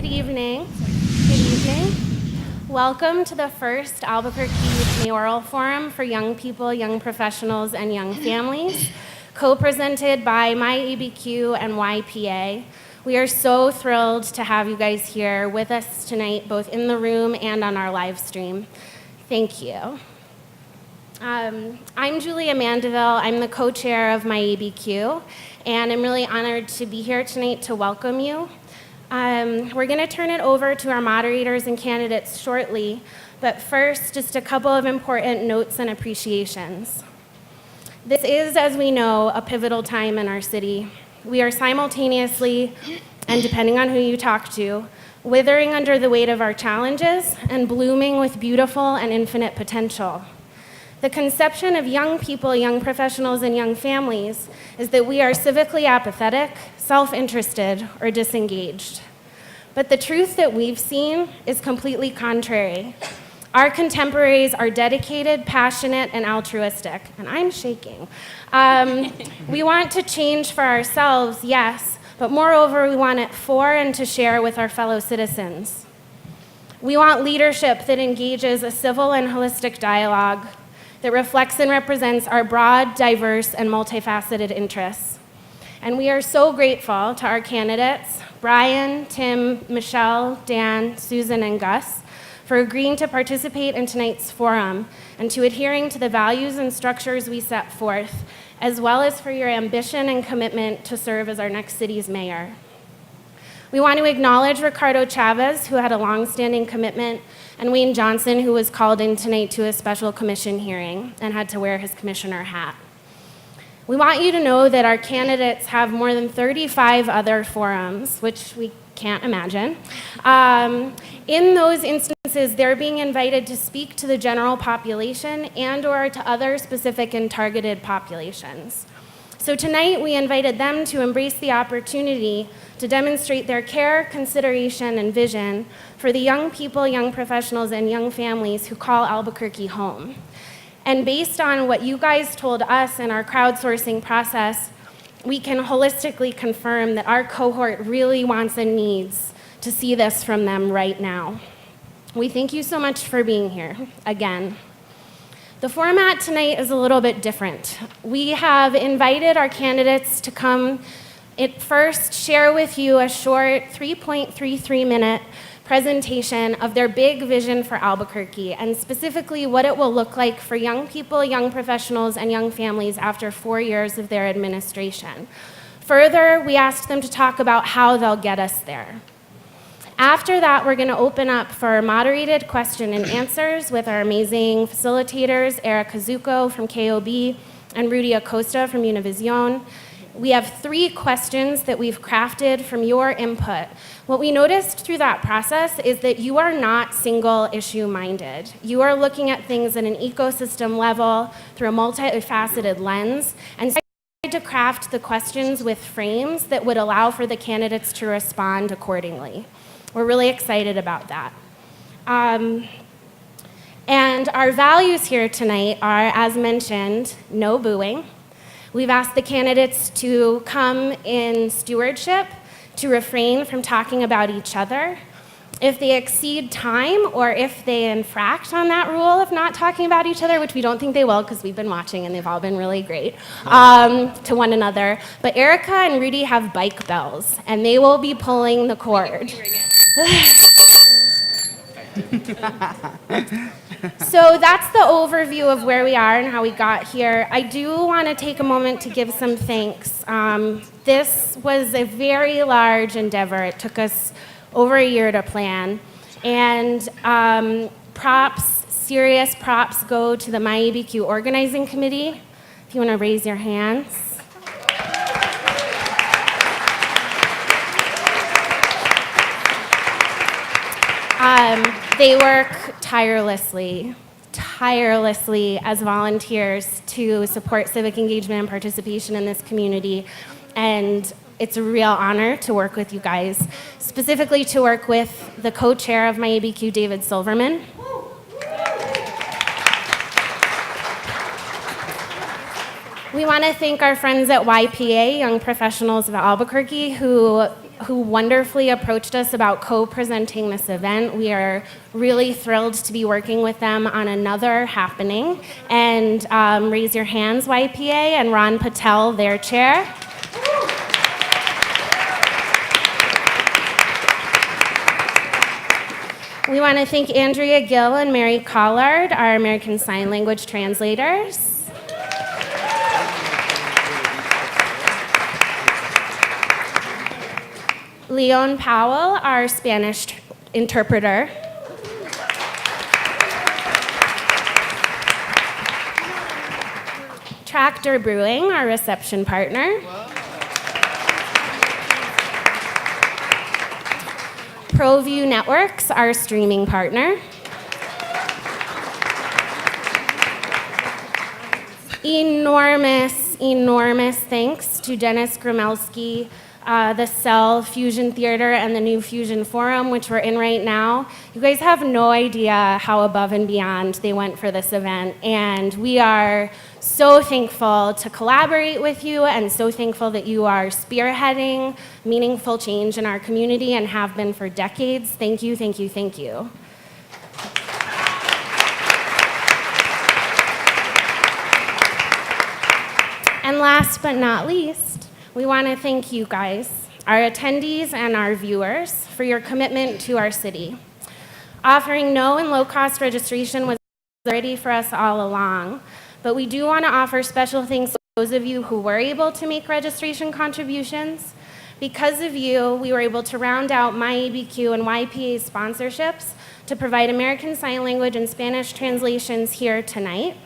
Good evening. Good evening. Welcome to the first Albuquerque Mayoral Forum for Young People, Young Professionals, and Young Families, co-presented by MiABQ and YPA. We are so thrilled to have you guys here with us tonight, both in the room and on our live stream. Thank you. I'm Julia Mandeville. I'm the co-chair of MiABQ, and I'm really honored to be here tonight to welcome you. We're going to turn it over to our moderators and candidates shortly, but first, just a couple of important notes and appreciations. This is, as we know, a pivotal time in our city. We are simultaneously, and depending on who you talk to, withering under the weight of our challenges and blooming with beautiful and infinite potential. The conception of young people, young professionals, and young families is that we are civically apathetic, self-interested, or disengaged. But the truth that we've seen is completely contrary. Our contemporaries are dedicated, passionate, and altruistic. And I'm shaking. We want to change for ourselves, yes, but moreover, we want it for and to share with our fellow citizens. We want leadership that engages a civil and holistic dialogue that reflects and represents our broad, diverse, and multifaceted interests. And we are so grateful to our candidates, Brian, Tim, Michelle, Dan, Susan, and Gus, for agreeing to participate in tonight's forum and to adhering to the values and structures we set forth, as well as for your ambition and commitment to serve as our next city's mayor. We want to acknowledge Ricardo Chavez, who had a longstanding commitment, and Wayne Johnson, who was called in tonight to a special commission hearing and had to wear his commissioner hat. We want you to know that our candidates have more than 35 other forums, which we can't imagine. In those instances, they're being invited to speak to the general population and/or to other specific and targeted populations. So tonight, we invited them to embrace the opportunity to demonstrate their care, consideration, and vision for the young people, young professionals, and young families who call Albuquerque home. And based on what you guys told us in our crowdsourcing process, we can holistically confirm that our cohort really wants and needs to see this from them right now. We thank you so much for being here, again. The format tonight is a little bit different. We have invited our candidates to come first share with you a short 3.33-minute presentation of their big vision for Albuquerque, and specifically what it will look like for young people, young professionals, and young families after 4 years of their administration. Further, we asked them to talk about how they'll get us there. After that, we're going to open up for moderated question and answers with our amazing facilitators, Erica Zucco from KOB and Rudy Acosta from Univision. We have 3 questions that we've crafted from your input. What we noticed through that process is that you are not single issue minded. You are looking at things at an ecosystem level through a multifaceted lens and tried to craft the questions with frames that would allow for the candidates to respond accordingly. We're really excited about that. And our values here tonight are, as mentioned, no booing. We've asked the candidates to come in stewardship, to refrain from talking about each other. If they exceed time or if they infract on that rule of not talking about each other, which we don't think they will because we've been watching and they've all been really great to one another. But Erica and Rudy have bike bells and they will be pulling the cord. So that's the overview of where we are and how we got here. I do want to take a moment to give some thanks. This was a very large endeavor. It took us over a year to plan. And serious props go to the MiABQ organizing committee. If you want to raise your hands. They work tirelessly as volunteers to support civic engagement and participation in this community. And it's a real honor to work with you guys, specifically to work with the co-chair of MiABQ, David Silverman. We want to thank our friends at YPA, Young Professionals of Albuquerque, who who wonderfully approached us about co-presenting this event. We are really thrilled to be working with them on another happening. And raise your hands, YPA, and Ron Patel, their chair. We want to thank Andrea Gill and Mary Collard, our American Sign Language translators. Leon Powell, our Spanish interpreter. Tractor Brewing, our reception partner. ProView Networks, our streaming partner. Enormous thanks to Dennis Gromelski, the Cell Fusion Theater, and the New Fusion Forum, which we're in right now. You guys have no idea how above and beyond they went for this event, and we are so thankful to collaborate with you and so thankful that you are spearheading meaningful change in our community and have been for decades. Thank you, thank you, thank you. And last but not least, we want to thank you guys, our attendees and our viewers, for your commitment to our city. Offering no and low-cost registration was a priority for us all along, but we do want to offer special thanks to those of you who were able to make registration contributions. Because of you, we were able to round out MiABQ and YPA sponsorships to provide American Sign Language and Spanish translations here tonight,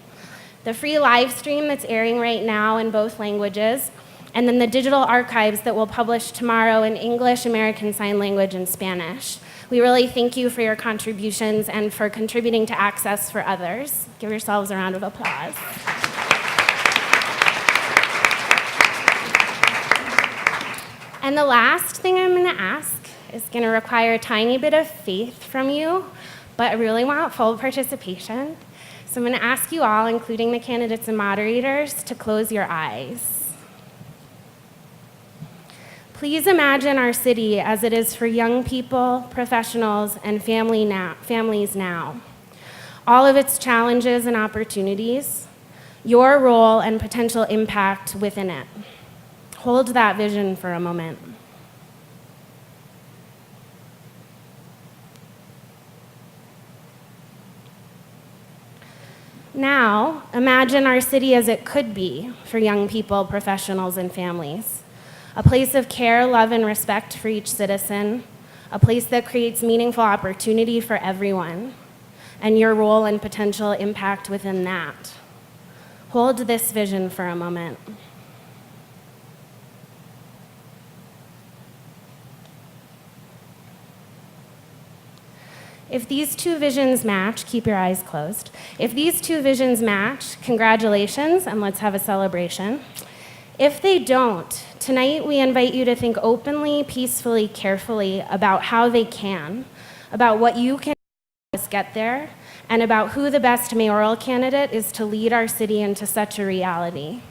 the free live stream that's airing right now in both languages, and then the digital archives that we'll publish tomorrow in English, American Sign Language, and Spanish. We really thank you for your contributions and for contributing to access for others. Give yourselves a round of applause. And the last thing I'm going to ask is going to require a tiny bit of faith from you, but I really want full participation. So I'm going to ask you all, including the candidates and moderators, to close your eyes. Please imagine our city as it is for young people, professionals, and families now. All of its challenges and opportunities, your role and potential impact within it. Hold that vision for a moment. Now, imagine our city as it could be for young people, professionals, and families. A place of care, love, and respect for each citizen, a place that creates meaningful opportunity for everyone, and your role and potential impact within that. Hold this vision for a moment. If these two visions match, keep your eyes closed. If these two visions match, congratulations, and let's have a celebration. If they don't, tonight we invite you to think openly, peacefully, carefully about how they can, about what you can do to get there, and about who the best mayoral candidate is to lead our city into such a reality.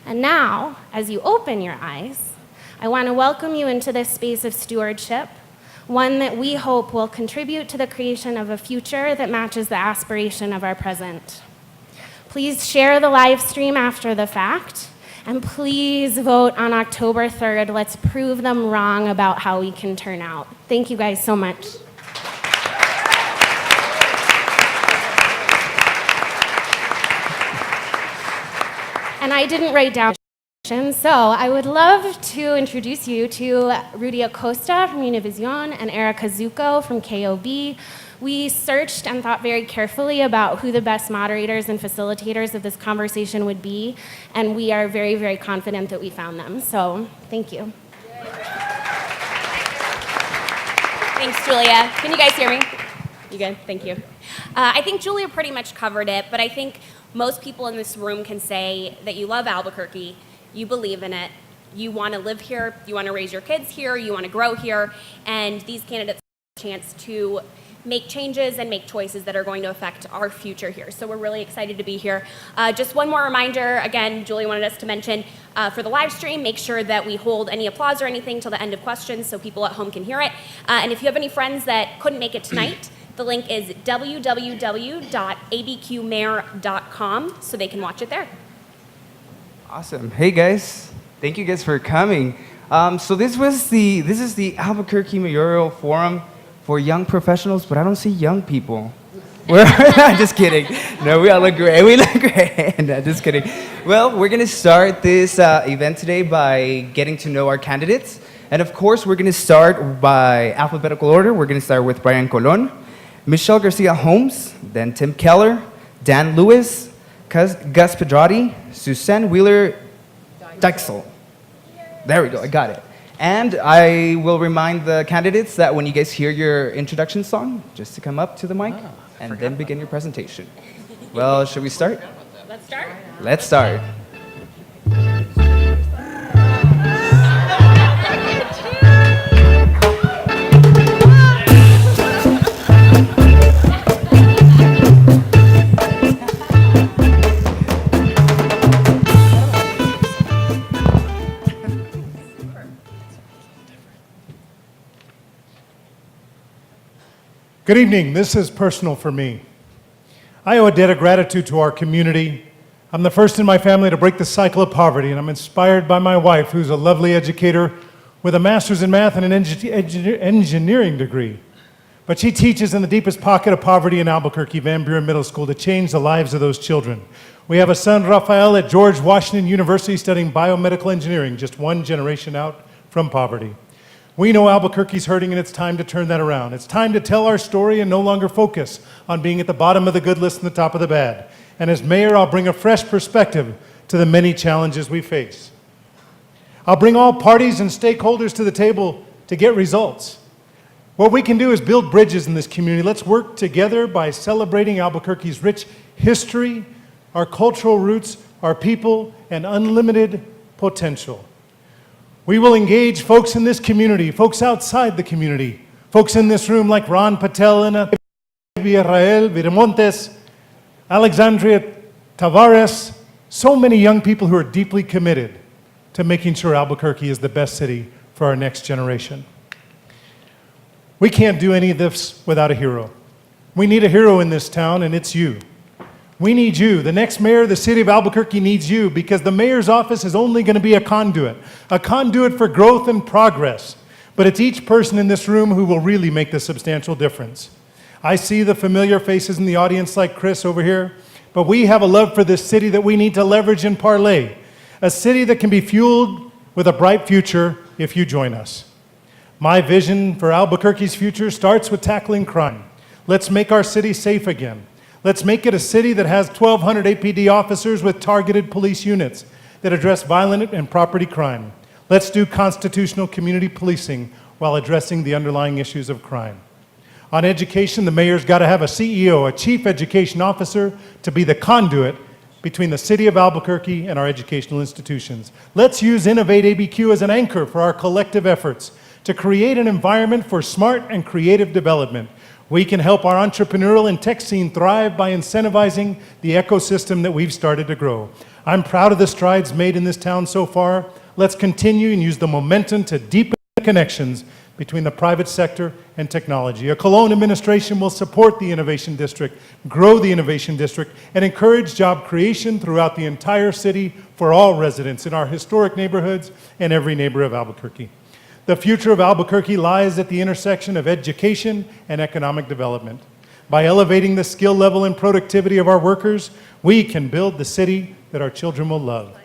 And now, as you open your eyes, I want to welcome you into this space of stewardship, one that we hope will contribute to the creation of a future that matches the aspiration of our present. Please share the live stream after the fact. And please vote on October 3rd. Let's prove them wrong about how we can turn out. Thank you guys so much. And I didn't write down, so I would love to introduce you to Rudy Acosta from Univision and Erica Zucco from KOB. We searched and thought very carefully about who the best moderators and facilitators of this conversation would be, and we are very, very confident that we found them. So, thank you. Thanks, Julia. Can you guys hear me? You good? Thank you. I think Julia pretty much covered it, but I think most people in this room can say that you love Albuquerque, you believe in it, you want to live here, you want to raise your kids here, you want to grow here, and these candidates have a chance to make changes and make choices that are going to affect our future here. So we're really excited to be here. Just one more reminder, again, Julie wanted us to mention, for the live stream, make sure that we hold any applause or anything till the end of questions so people at home can hear it. And if you have any friends that couldn't make it tonight, the link is www.abqmayor.com so they can watch it there. Awesome. Hey guys, thank you guys for coming. So this is the Albuquerque Mayoral Forum for young professionals, but I don't see young people. Just kidding. No, we all look great. We look great. No, just kidding. Well, we're gonna start this event today by getting to know our candidates. And of course, we're gonna start by alphabetical order. We're gonna start with Brian Colon, Michelle Garcia Holmes, then Tim Keller, Dan Lewis, Gus Pedrati, Suzanne Wheeler Dixel. There we go, I got it. And I will remind the candidates that when you guys hear your introduction song, just to come up to the mic and then begin your presentation. Well, should we start? Let's start. Let's start. Good evening. This is personal for me. I owe a debt of gratitude to our community. I'm the first in my family to break the cycle of poverty, and I'm inspired by my wife, who's a lovely educator with a master's in math and an engineering degree. But she teaches in the deepest pocket of poverty in Albuquerque, Van Buren Middle School, to change the lives of those children. We have a son, Rafael, at George Washington University studying biomedical engineering, just one generation out from poverty. We know Albuquerque's hurting, and it's time to turn that around. It's time to tell our story and no longer focus on being at the bottom of the good list and the top of the bad. And as mayor, I'll bring a fresh perspective to the many challenges we face. I'll bring all parties and stakeholders to the table to get results. What we can do is build bridges in this community. Let's work together by celebrating Albuquerque's rich history, our cultural roots, our people, and unlimited potential. We will engage folks in this community, folks outside the community, folks in this room like Ron Patel and Israel Viramontes, Alexandria Tavares, so many young people who are deeply committed to making sure Albuquerque is the best city for our next generation. We can't do any of this without a hero. We need a hero in this town, and it's you. We need you. The next mayor of the city of Albuquerque needs you, because the mayor's office is only going to be a conduit for growth and progress. But it's each person in this room who will really make the substantial difference. I see the familiar faces in the audience like Chris over here, but we have a love for this city that we need to leverage and parlay. A city that can be fueled with a bright future if you join us. My vision for Albuquerque's future starts with tackling crime. Let's make our city safe again. Let's make it a city that has 1,200 APD officers with targeted police units that address violent and property crime. Let's do constitutional community policing while addressing the underlying issues of crime. On education, the mayor's got to have a CEO, a chief education officer, to be the conduit between the city of Albuquerque and our educational institutions. Let's use Innovate ABQ as an anchor for our collective efforts to create an environment for smart and creative development. We can help our entrepreneurial and tech scene thrive by incentivizing the ecosystem that we've started to grow. I'm proud of the strides made in this town so far. Let's continue and use the momentum to deepen connections between the private sector and technology. A Cologne administration will support the Innovation District, grow the Innovation District, and encourage job creation throughout the entire city for all residents in our historic neighborhoods and every neighbor of Albuquerque. The future of Albuquerque lies at the intersection of education and economic development. By elevating the skill level and productivity of our workers, we can build the city that our children will love.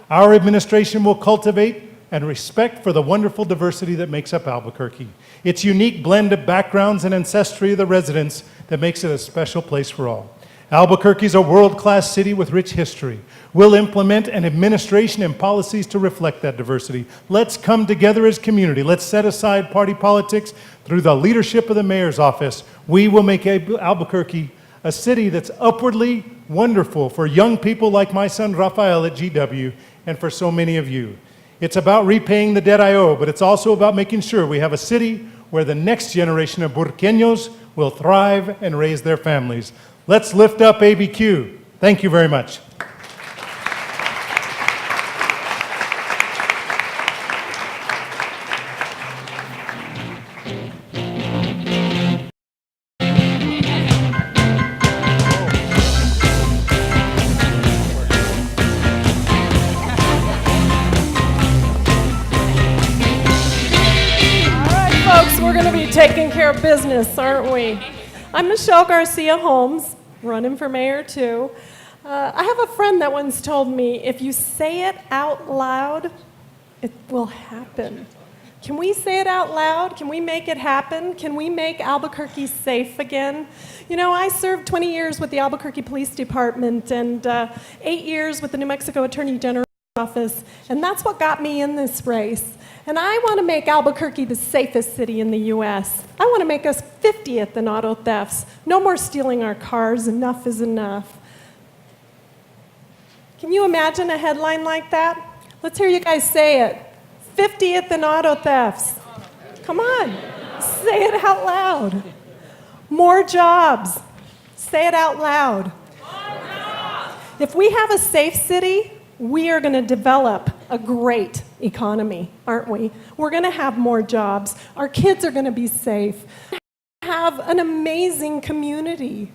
Our administration will cultivate and respect for the wonderful diversity that makes up Albuquerque. Its unique blend of backgrounds and ancestry of the residents that makes it a special place for all. Albuquerque is a world-class city with rich history. We'll implement an administration and policies to reflect that diversity. Let's come together as community. Let's set aside party politics. Through the leadership of the mayor's office, we will make Albuquerque a city that's upwardly wonderful for young people like my son Rafael at GW and for so many of you. It's about repaying the debt I owe, but it's also about making sure we have a city where the next generation of Burqueños will thrive and raise their families. Let's lift up ABQ. Thank you very much. Folks, we're going to be taking care of business, aren't we? I'm Michelle Garcia Holmes, running for mayor too. I have a friend that once told me, if you say it out loud, it will happen. Can we say it out loud? Can we make it happen? Can we make Albuquerque safe again? You know, I served 20 years with the Albuquerque Police Department and 8 years with the New Mexico Attorney General's office, and that's what got me in this race. And I want to make Albuquerque the safest city in the U.S. I want to make us 50th in auto thefts. No more stealing our cars. Enough is enough. Can you imagine a headline like that? Let's hear you guys say it. 50th in auto thefts. Come on. Say it out loud. More jobs. Say it out loud. If we have a safe city, we are going to develop a great economy, aren't we? We're going to have more jobs. Our kids are going to be safe. Have an amazing community.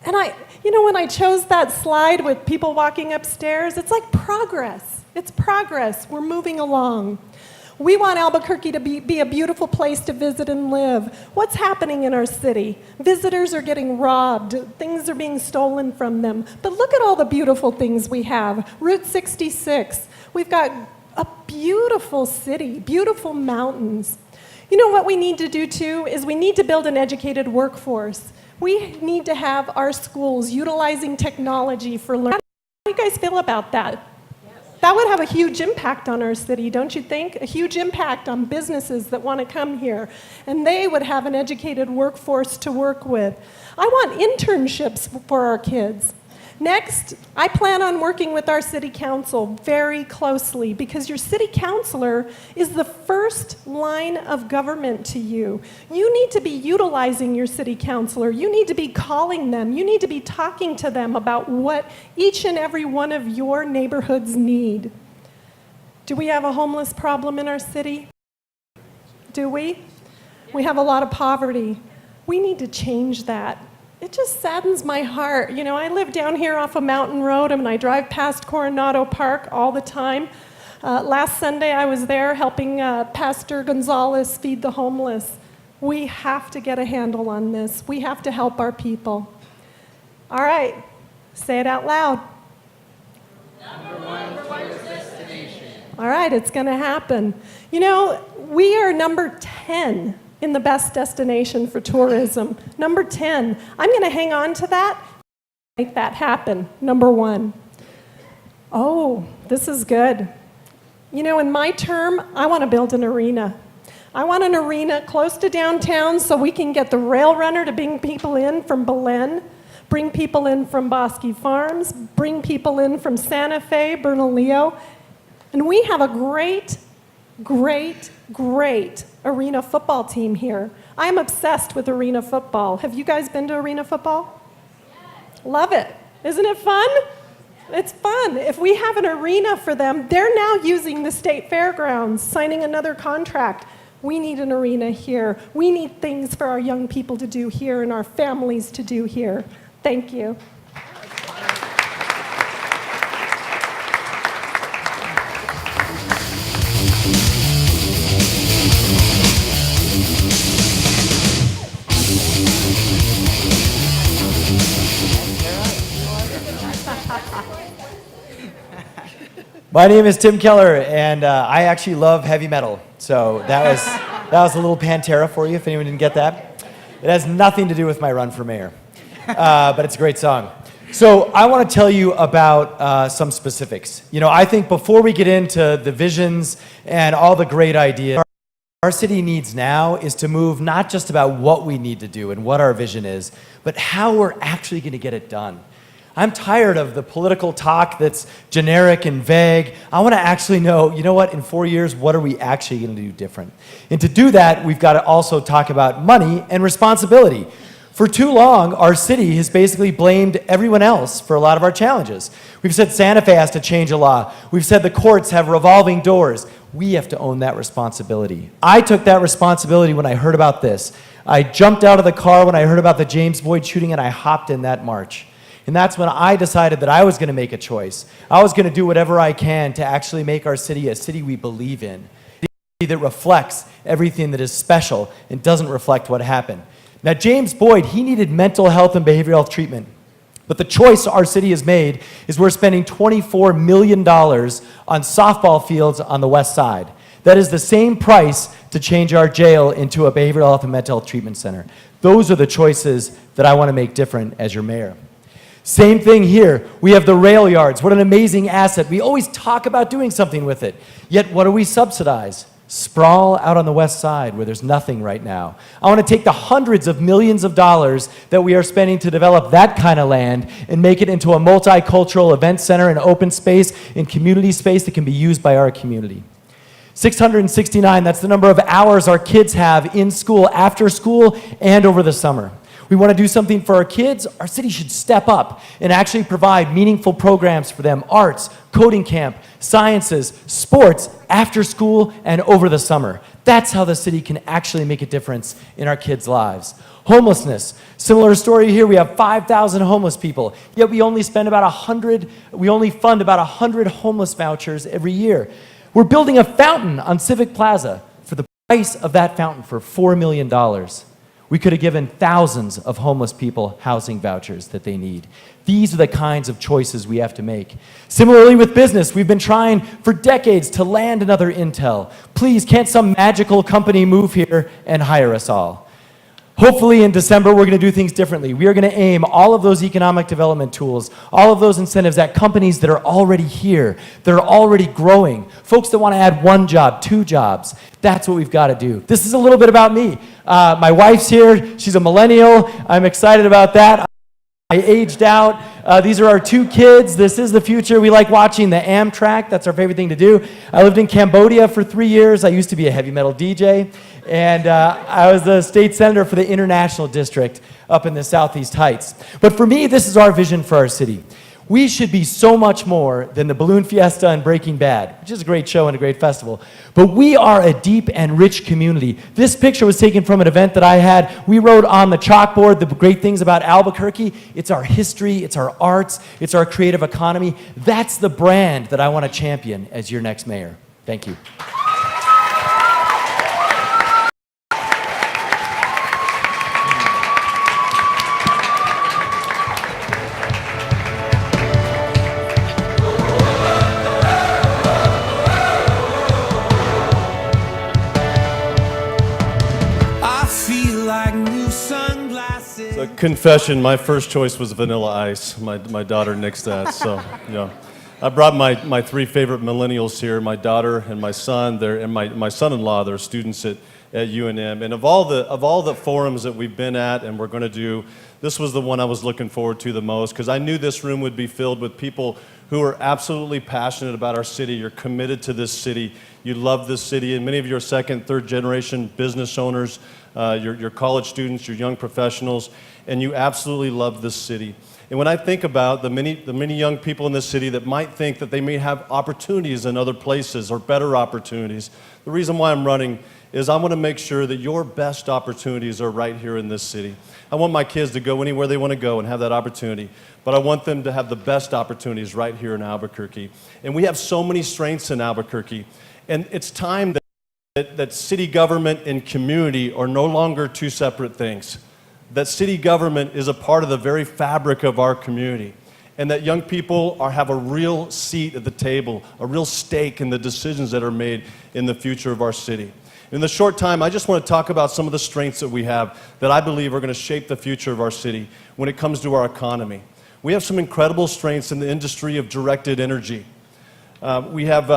And when I chose that slide with people walking upstairs, it's like progress. It's progress. We're moving along. We want Albuquerque to be a beautiful place to visit and live. What's happening in our city? Visitors are getting robbed. Things are being stolen from them. But look at all the beautiful things we have. Route 66. We've got a beautiful city, beautiful mountains. You know what we need to do too is we need to build an educated workforce. We need to have our schools utilizing technology for learning. How do you guys feel about that? That would have a huge impact on our city, don't you think? A huge impact on businesses that want to come here. And they would have an educated workforce to work with. I want internships for our kids. Next, I plan on working with our city council very closely because your city councilor is the first line of government to you. You need to be utilizing your city councilor. You need to be calling them. You need to be talking to them about what each and every one of your neighborhoods need. Do we have a homeless problem in our city? Do we? We have a lot of poverty. We need to change that. It just saddens my heart. You know, I live down here off of Mountain Road and I drive past Coronado Park all the time. Last Sunday I was there helping Pastor Gonzalez feed the homeless. We have to get a handle on this. We have to help our people. All right, say it out loud. #1 destination. All right, it's going to happen. You know, we are number 10 in the best destination for tourism. Number 10. I'm going to hang on to that, make that happen. #1. Oh, this is good. You know, in my term, I want to build an arena. I want an arena close to downtown so we can get the rail runner to bring people in from Belen, bring people in from Bosque Farms, bring people in from Santa Fe, Bernalillo. And we have a great arena football team here. I'm obsessed with arena football. Have you guys been to arena football? Yes. Love it. Isn't it fun? It's fun. If we have an arena for them, they're now using the state fairgrounds, signing another contract. We need an arena here. We need things for our young people to do here and our families to do here. Thank you. My name is Tim Keller, and I actually love heavy metal. So that was a little Pantera for you, if anyone didn't get that. It has nothing to do with my run for mayor, but it's a great song. So I want to tell you about some specifics. You know, I think before we get into the visions and all the great ideas, our city needs now is to move not just about what we need to do and what our vision is, but how we're actually going to get it done. I'm tired of the political talk that's generic and vague. I want to actually know, you know what, in 4 years, what are we actually going to do different? And to do that, we've got to also talk about money and responsibility. For too long, our city has basically blamed everyone else for a lot of our challenges. We've said Santa Fe has to change a law. We've said the courts have revolving doors. We have to own that responsibility. I took that responsibility when I heard about this. I jumped out of the car when I heard about the James Boyd shooting, and I hopped in that march. And that's when I decided that I was going to make a choice. I was going to do whatever I can to actually make our city a city we believe in, a city that reflects everything that is special and doesn't reflect what happened. Now, James Boyd, he needed mental health and behavioral health treatment. But the choice our city has made is we're spending $24 million on softball fields on the west side. That is the same price to change our jail into a behavioral health and mental health treatment center. Those are the choices that I want to make different as your mayor. Same thing here. We have the rail yards. What an amazing asset. We always talk about doing something with it. Yet what do we subsidize? Sprawl out on the west side where there's nothing right now. I want to take the hundreds of millions of dollars that we are spending to develop that kind of land and make it into a multicultural event center and open space and community space that can be used by our community. 669, that's the number of hours our kids have in school, after school, and over the summer. We want to do something for our kids. Our city should step up and actually provide meaningful programs for them. Arts, coding camp, sciences, sports, after school, and over the summer. That's how the city can actually make a difference in our kids' lives. Homelessness. Similar story here. We have 5,000 homeless people, yet we only fund about 100 homeless vouchers every year. We're building a fountain on Civic Plaza for the price of that fountain for $4 million. We could have given thousands of homeless people housing vouchers that they need. These are the kinds of choices we have to make. Similarly with business, we've been trying for decades to land another Intel. Please, can't some magical company move here and hire us all? Hopefully in December, we're going to do things differently. We are going to aim all of those economic development tools, all of those incentives at companies that are already here, that are already growing, folks that want to add 1 job, 2 jobs. That's what we've got to do. This is a little bit about me. My wife's here. She's a millennial. I'm excited about that. I aged out. These are our 2 kids. This is the future. We like watching the Amtrak. That's our favorite thing to do. I lived in Cambodia for 3 years. I used to be a heavy metal DJ. And I was the state senator for the International District up in the Southeast Heights. But for me, this is our vision for our city. We should be so much more than the Balloon Fiesta and Breaking Bad, which is a great show and a great festival. But we are a deep and rich community. This picture was taken from an event that I had. We wrote on the chalkboard the great things about Albuquerque. It's our history, it's our arts, it's our creative economy. That's the brand that I want to champion as your next mayor. Thank you. Confession, my first choice was Vanilla Ice. My daughter nixed that, so yeah. I brought my 3 favorite millennials here, my daughter and my son, and my son-in-law. They're students at UNM. And of all the forums that we've been at and we're going to do, this was the one I was looking forward to the most, because I knew this room would be filled with people who are absolutely passionate about our city. You're committed to this city. You love this city, and many of you are 2nd, 3rd generation business owners. You're college students, you're young professionals, and you absolutely love this city. And when I think about the many young people in this city that might think that they may have opportunities in other places or better opportunities, the reason why I'm running is I want to make sure that your best opportunities are right here in this city. I want my kids to go anywhere they want to go and have that opportunity, but I want them to have the best opportunities right here in Albuquerque. And we have so many strengths in Albuquerque, and it's time that city government and community are no longer 2 separate things. That city government is a part of the very fabric of our community, and that young people have a real seat at the table, a real stake in the decisions that are made in the future of our city. In the short time, I just want to talk about some of the strengths that we have that I believe are going to shape the future of our city when it comes to our economy. We have some incredible strengths in the industry of directed energy. We have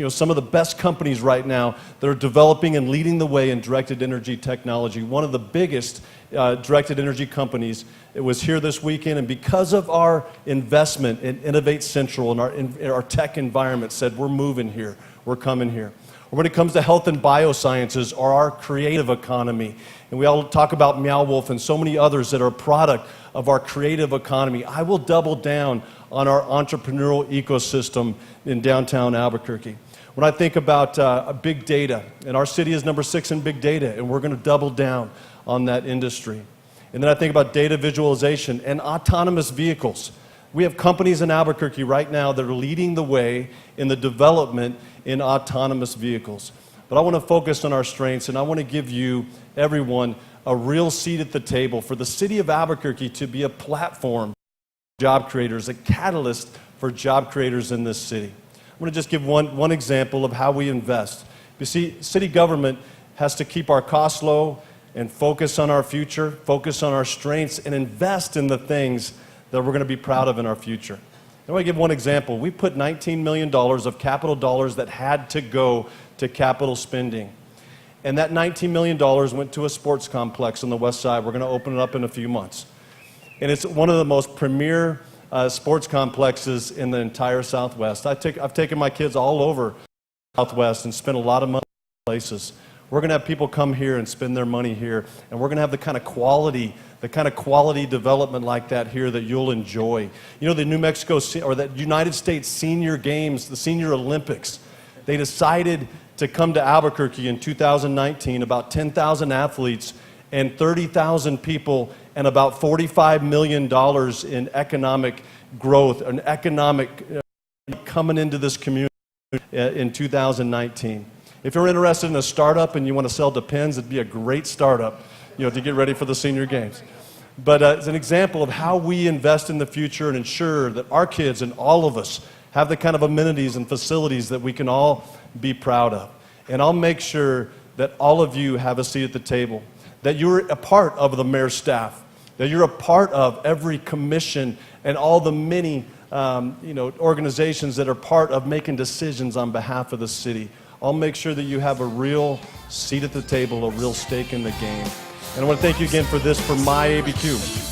some of the best companies right now that are developing and leading the way in directed energy technology. One of the biggest directed energy companies. It was here this weekend, and because of our investment in Innovate Central and in our tech environment said, we're moving here, we're coming here. Or when it comes to health and biosciences or our creative economy, and we all talk about MiABQ and so many others that are a product of our creative economy, I will double down on our entrepreneurial ecosystem in downtown Albuquerque. When I think about big data, and our city is number 6 in big data, and we're going to double down on that industry. And then I think about data visualization and autonomous vehicles. We have companies in Albuquerque right now that are leading the way in the development in autonomous vehicles. But I want to focus on our strengths, and I want to give you, everyone, a real seat at the table for the city of Albuquerque to be a platform for job creators, a catalyst for job creators in this city. I'm going to just give one example of how we invest. You see, city government has to keep our costs low and focus on our future, focus on our strengths, and invest in the things that we're going to be proud of in our future. I want to give one example. We put $19 million of capital dollars that had to go to capital spending. And that $19 million went to a sports complex on the west side. We're going to open it up in a few months. And it's one of the most premier sports complexes in the entire Southwest. I've taken my kids all over Southwest and spent a lot of money in places. We're going to have people come here and spend their money here, and we're going to have the kind of quality development like that here that you'll enjoy. You know, the New Mexico, or the United States Senior Games, the Senior Olympics, they decided to come to Albuquerque in 2019, about 10,000 athletes and 30,000 people and about $45 million in economic growth, and economic coming into this community in 2019. If you're interested in a startup and you want to sell Depends, it'd be a great startup, you know, to get ready for the Senior Games. But it's an example of how we invest in the future and ensure that our kids and all of us have the kind of amenities and facilities that we can all be proud of. And I'll make sure that all of you have a seat at the table, that you're a part of the mayor's staff, that you're a part of every commission and all the many organizations that are part of making decisions on behalf of the city. I'll make sure that you have a real seat at the table, a real stake in the game. And I want to thank you again for this, for MiABQ.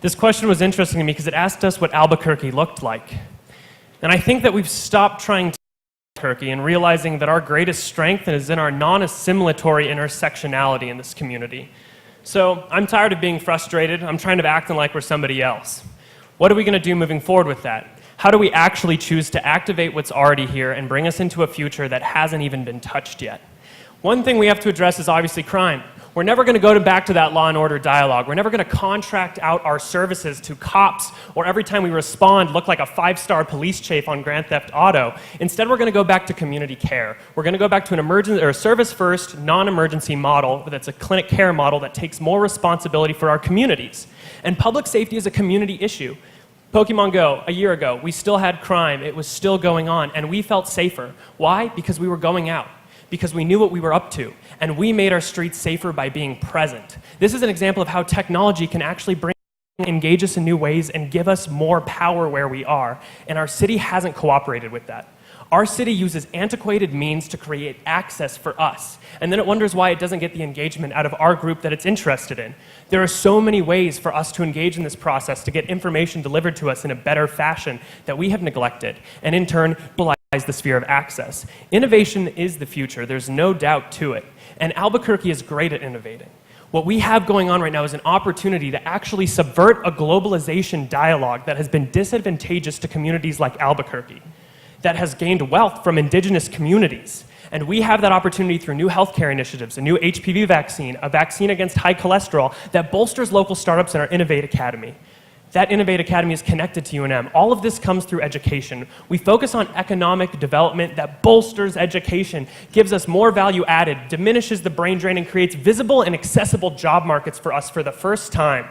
This question was interesting to me because it asked us what Albuquerque looked like. And I think that we've stopped trying to Albuquerque and realizing that our greatest strength is in our non-assimilatory intersectionality in this community. So I'm tired of being frustrated. I'm trying to act like we're somebody else. What are we going to do moving forward with that? How do we actually choose to activate what's already here and bring us into a future that hasn't even been touched yet? One thing we have to address is obviously crime. We're never going to go back to that law and order dialogue. We're never going to contract out our services to cops or every time we respond look like a 5-star police chief on Grand Theft Auto. Instead, we're going to go back to community care. We're going to go back to an emergency or a service-first, non-emergency model that's a clinic care model that takes more responsibility for our communities. And public safety is a community issue. Pokemon Go, a year ago, we still had crime. It was still going on, and we felt safer. Why? Because we were going out. Because we knew what we were up to, and we made our streets safer by being present. This is an example of how technology can actually engage us in new ways and give us more power where we are, and our city hasn't cooperated with that. Our city uses antiquated means to create access for us, and then it wonders why it doesn't get the engagement out of our group that it's interested in. There are so many ways for us to engage in this process to get information delivered to us in a better fashion that we have neglected, and in turn, the sphere of access. Innovation is the future. There's no doubt to it. And Albuquerque is great at innovating. What we have going on right now is an opportunity to actually subvert a globalization dialogue that has been disadvantageous to communities like Albuquerque, that has gained wealth from indigenous communities. And we have that opportunity through new healthcare initiatives, a new HPV vaccine, a vaccine against high cholesterol that bolsters local startups in our Innovate Academy. That Innovate Academy is connected to UNM. All of this comes through education. We focus on economic development that bolsters education, gives us more value added, diminishes the brain drain, and creates visible and accessible job markets for us for the first time,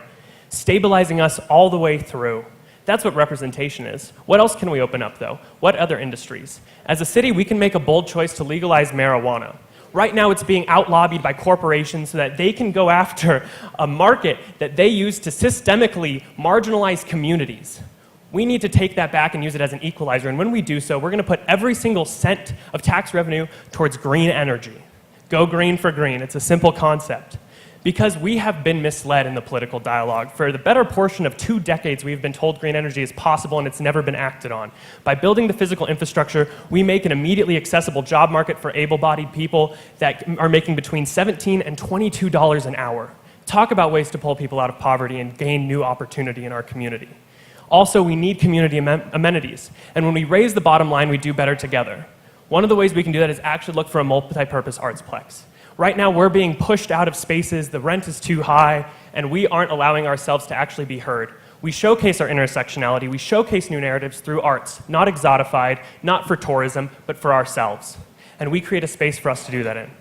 stabilizing us all the way through. That's what representation is. What else can we open up, though? What other industries? As a city, we can make a bold choice to legalize marijuana. Right now, it's being out-lobbied by corporations so that they can go after a market that they use to systemically marginalize communities. We need to take that back and use it as an equalizer, and when we do so, we're going to put every single cent of tax revenue towards green energy. Go green for green. It's a simple concept. Because we have been misled in the political dialogue. For the better portion of 2 decades, we've been told green energy is possible and it's never been acted on. By building the physical infrastructure, we make an immediately accessible job market for able-bodied people that are making between $17 and $22 an hour. Talk about ways to pull people out of poverty and gain new opportunity in our community. Also, we need community amenities. And when we raise the bottom line, we do better together. One of the ways we can do that is actually look for a multi-purpose artsplex. Right now, we're being pushed out of spaces, the rent is too high, and we aren't allowing ourselves to actually be heard. We showcase our intersectionality, we showcase new narratives through arts, not exotified, not for tourism, but for ourselves. And we create a space for us to do that in.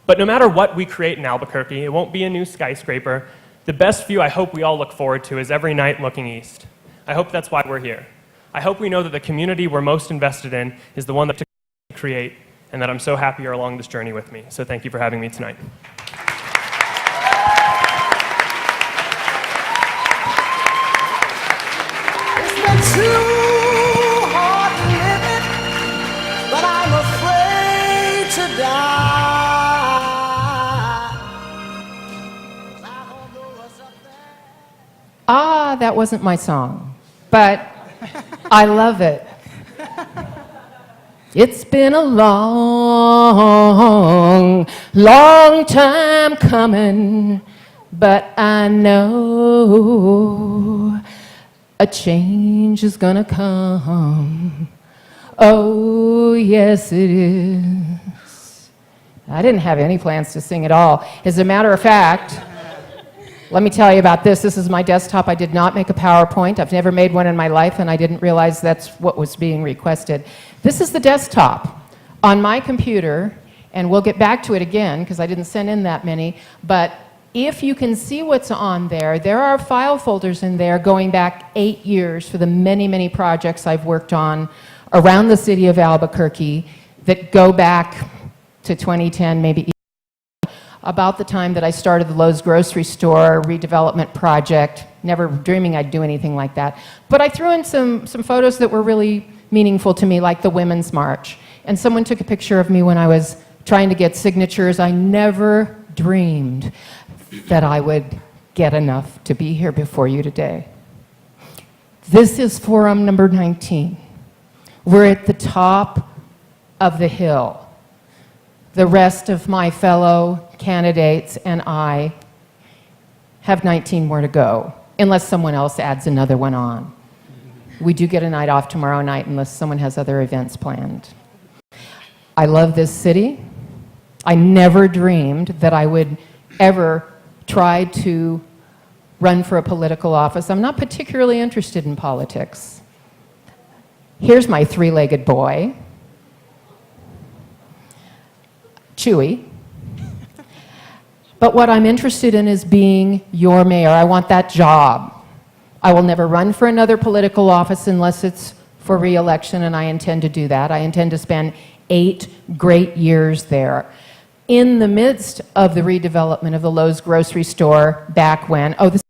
But no matter what we create in Albuquerque, it won't be a new skyscraper. The best view I hope we all look forward to is every night looking east. I hope that's why we're here. I hope we know that the community we're most invested in is the one that we create, and that I'm so happy you're along this journey with me. So thank you for having me tonight. It's been too hard living, but I'm afraid to die. I don't know what's up there. Ah, that wasn't my song, but I love it. It's been a long, long time coming, but I know a change is gonna come. Oh, yes, it is. I didn't have any plans to sing at all. As a matter of fact, let me tell you about this. This is my desktop. I did not make a PowerPoint. I've never made one in my life, and I didn't realize that's what was being requested. This is the desktop on my computer, and we'll get back to it again because I didn't send in that many, but if you can see what's on there, there are file folders in there going back 8 years for the many, many projects I've worked on around the city of Albuquerque that go back to 2010, maybe about the time that I started the Lowe's grocery store redevelopment project, never dreaming I'd do anything like that. But I threw in some photos that were really meaningful to me, like the Women's March. And someone took a picture of me when I was trying to get signatures. I never dreamed that I would get enough to be here before you today. This is forum number 19. We're at the top of the hill. The rest of my fellow candidates and I have 19 more to go, unless someone else adds another one on. We do get a night off tomorrow night unless someone has other events planned. I love this city. I never dreamed that I would ever try to run for a political office. I'm not particularly interested in politics. Here's my three-legged boy, Chewy. But what I'm interested in is being your mayor. I want that job. I will never run for another political office unless it's for re-election, and I intend to do that. I intend to spend 8 great years there. In the midst of the redevelopment of the Lowe's grocery store back when, this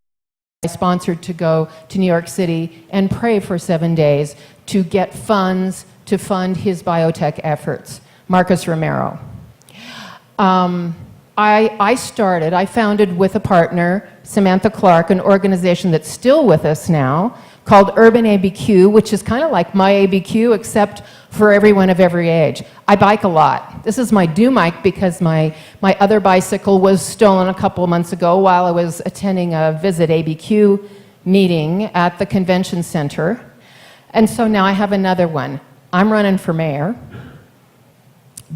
I sponsored to go to New York City and pray for 7 days to get funds to fund his biotech efforts. Marcus Romero. I founded with a partner, Samantha Clark, an organization that's still with us now called Urban ABQ, which is kind of like MiABQ, except for everyone of every age. I bike a lot. This is my do-mike because my other bicycle was stolen a couple of months ago while I was attending a Visit ABQ meeting at the convention center. And so now I have another one. I'm running for mayor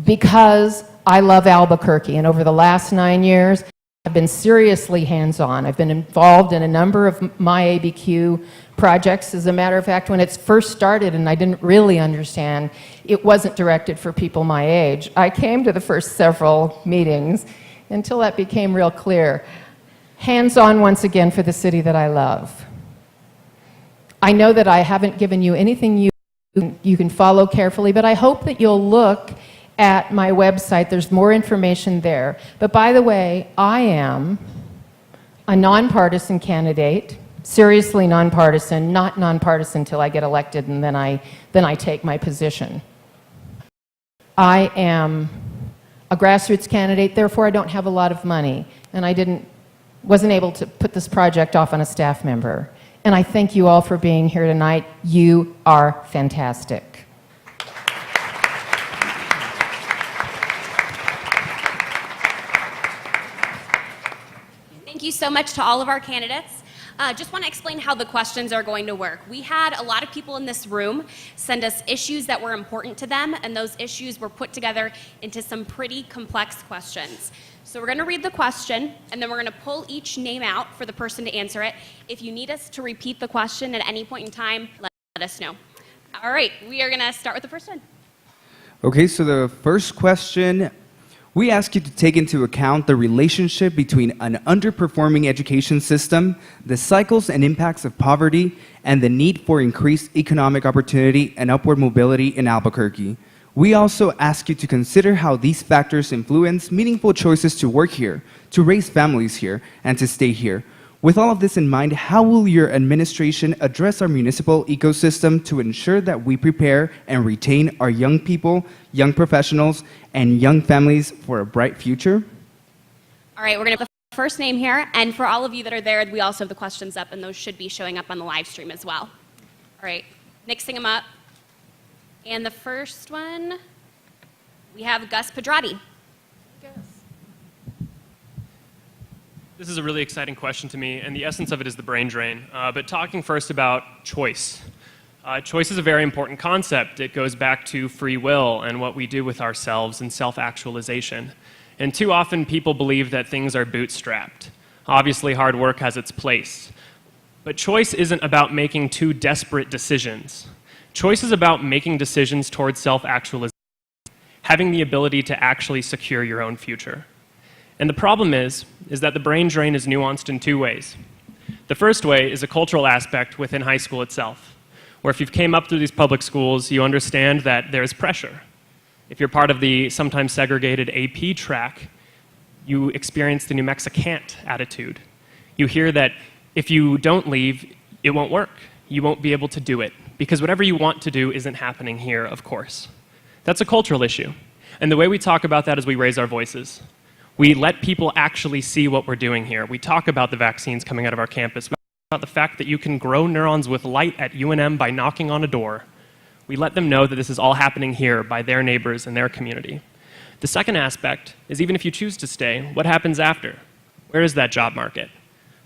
because I love Albuquerque, and over the last 9 years, I've been seriously hands-on. I've been involved in a number of MiABQ projects. As a matter of fact, when it first started and I didn't really understand, it wasn't directed for people my age. I came to the first several meetings until that became real clear. Hands-on once again for the city that I love. I know that I haven't given you anything you can follow carefully, but I hope that you'll look at my website. There's more information there. But by the way, I am a nonpartisan candidate, seriously nonpartisan, not nonpartisan till I get elected and then I take my position. I am a grassroots candidate, therefore I don't have a lot of money, and I wasn't able to put this project off on a staff member. And I thank you all for being here tonight. You are fantastic. Thank you so much to all of our candidates. Just want to explain how the questions are going to work. We had a lot of people in this room send us issues that were important to them, and those issues were put together into some pretty complex questions. So we're going to read the question, and then we're going to pull each name out for the person to answer it. If you need us to repeat the question at any point in time, let us know. All right, we are going to start with the first one. Okay, so the first question, we ask you to take into account the relationship between an underperforming education system, the cycles and impacts of poverty, and the need for increased economic opportunity and upward mobility in Albuquerque. We also ask you to consider how these factors influence meaningful choices to work here, to raise families here, and to stay here. With all of this in mind, how will your administration address our municipal ecosystem to ensure that we prepare and retain our young people, young professionals, and young families for a bright future? All right, we're going to put the first name here, and for all of you that are there, we also have the questions up, and those should be showing up on the live stream as well. All right, mixing them up. And the first one, we have Gus Pedrati. This is a really exciting question to me, and the essence of it is the brain drain. But talking first about choice. Choice is a very important concept. It goes back to free will and what we do with ourselves and self-actualization. And too often people believe that things are bootstrapped. Obviously, hard work has its place. But choice isn't about making two desperate decisions. Choice is about making decisions towards self-actualization, having the ability to actually secure your own future. And the problem is that the brain drain is nuanced in two ways. The first way is a cultural aspect within high school itself, where if you've came up through these public schools, you understand that there's pressure. If you're part of the sometimes segregated AP track, you experience the New Mexicant attitude. You hear that if you don't leave, it won't work. You won't be able to do it, because whatever you want to do isn't happening here, of course. That's a cultural issue. And the way we talk about that is we raise our voices. We let people actually see what we're doing here. We talk about the vaccines coming out of our campus, about the fact that you can grow neurons with light at UNM by knocking on a door. We let them know that this is all happening here by their neighbors and their community. The second aspect is even if you choose to stay, what happens after? Where is that job market?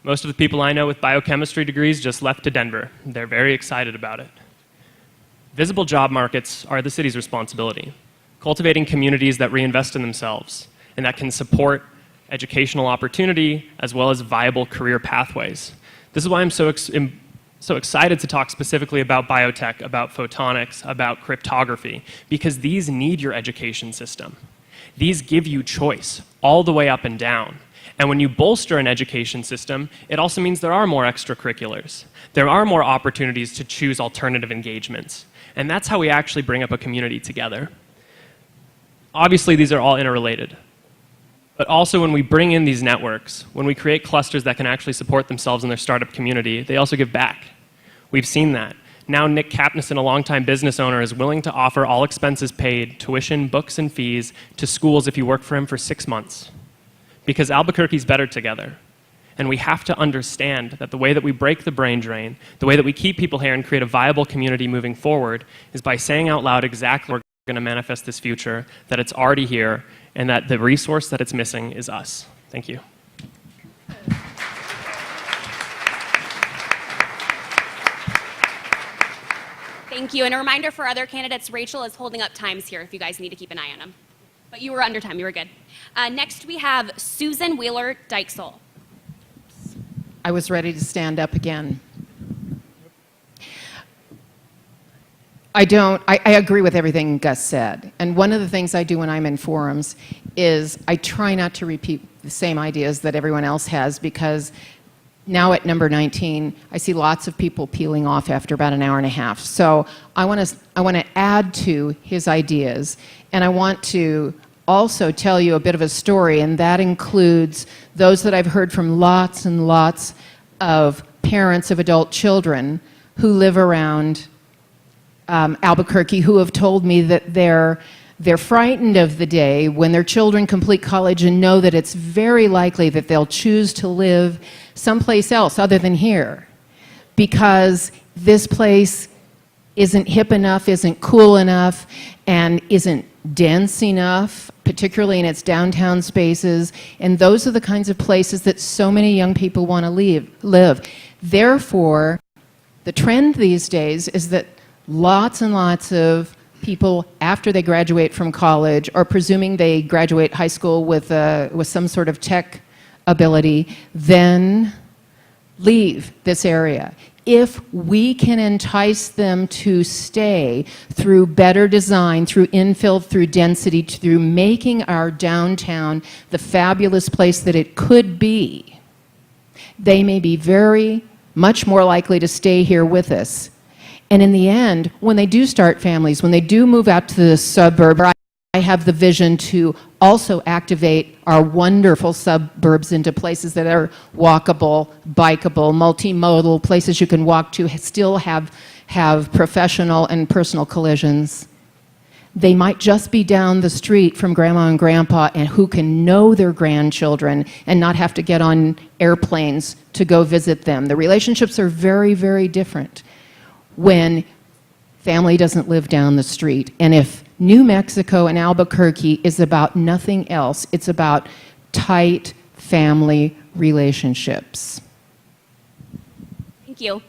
Most of the people I know with biochemistry degrees just left to Denver. They're very excited about it. Visible job markets are the city's responsibility. Cultivating communities that reinvest in themselves and that can support educational opportunity as well as viable career pathways. This is why I'm so excited to talk specifically about biotech, about photonics, about cryptography, because these need your education system. These give you choice all the way up and down. And when you bolster an education system, it also means there are more extracurriculars. There are more opportunities to choose alternative engagements. And that's how we actually bring up a community together. Obviously, these are all interrelated. But also when we bring in these networks, when we create clusters that can actually support themselves in their startup community, they also give back. We've seen that. Now Nick Kapnissen, a longtime business owner, is willing to offer all expenses paid, tuition, books, and fees to schools if you work for him for 6 months. Because Albuquerque's better together. And we have to understand that the way that we break the brain drain, the way that we keep people here and create a viable community moving forward is by saying out loud exactly how we're going to manifest this future, that it's already here, and that the resource that it's missing is us. Thank you. Thank you. And a reminder for other candidates, Rachel is holding up times here if you guys need to keep an eye on them. But you were under time. You were good. Next, we have Susan Wheeler Dykesel. I was ready to stand up again. I agree with everything Gus said. And one of the things I do when I'm in forums is I try not to repeat the same ideas that everyone else has, because now at number 19, I see lots of people peeling off after about an hour and a half. So I want to add to his ideas, and I want to also tell you a bit of a story, and that includes those that I've heard from lots and lots of parents of adult children who live around Albuquerque, who have told me that they're frightened of the day when their children complete college and know that it's very likely that they'll choose to live someplace else other than here, because this place isn't hip enough, isn't cool enough, and isn't dense enough, particularly in its downtown spaces. And those are the kinds of places that so many young people want to live. Therefore, the trend these days is that lots and lots of people, after they graduate from college, or presuming they graduate high school with some sort of tech ability, then leave this area. If we can entice them to stay through better design, through infill, through density, through making our downtown the fabulous place that it could be, they may be very much more likely to stay here with us. And in the end, when they do start families, when they do move out to the suburb, I have the vision to also activate our wonderful suburbs into places that are walkable, bikeable, multimodal, places you can walk to, still have professional and personal collisions. They might just be down the street from grandma and grandpa, and who can know their grandchildren and not have to get on airplanes to go visit them. The relationships are very, very different when family doesn't live down the street. And if New Mexico and Albuquerque is about nothing else, it's about tight family relationships. Thank you.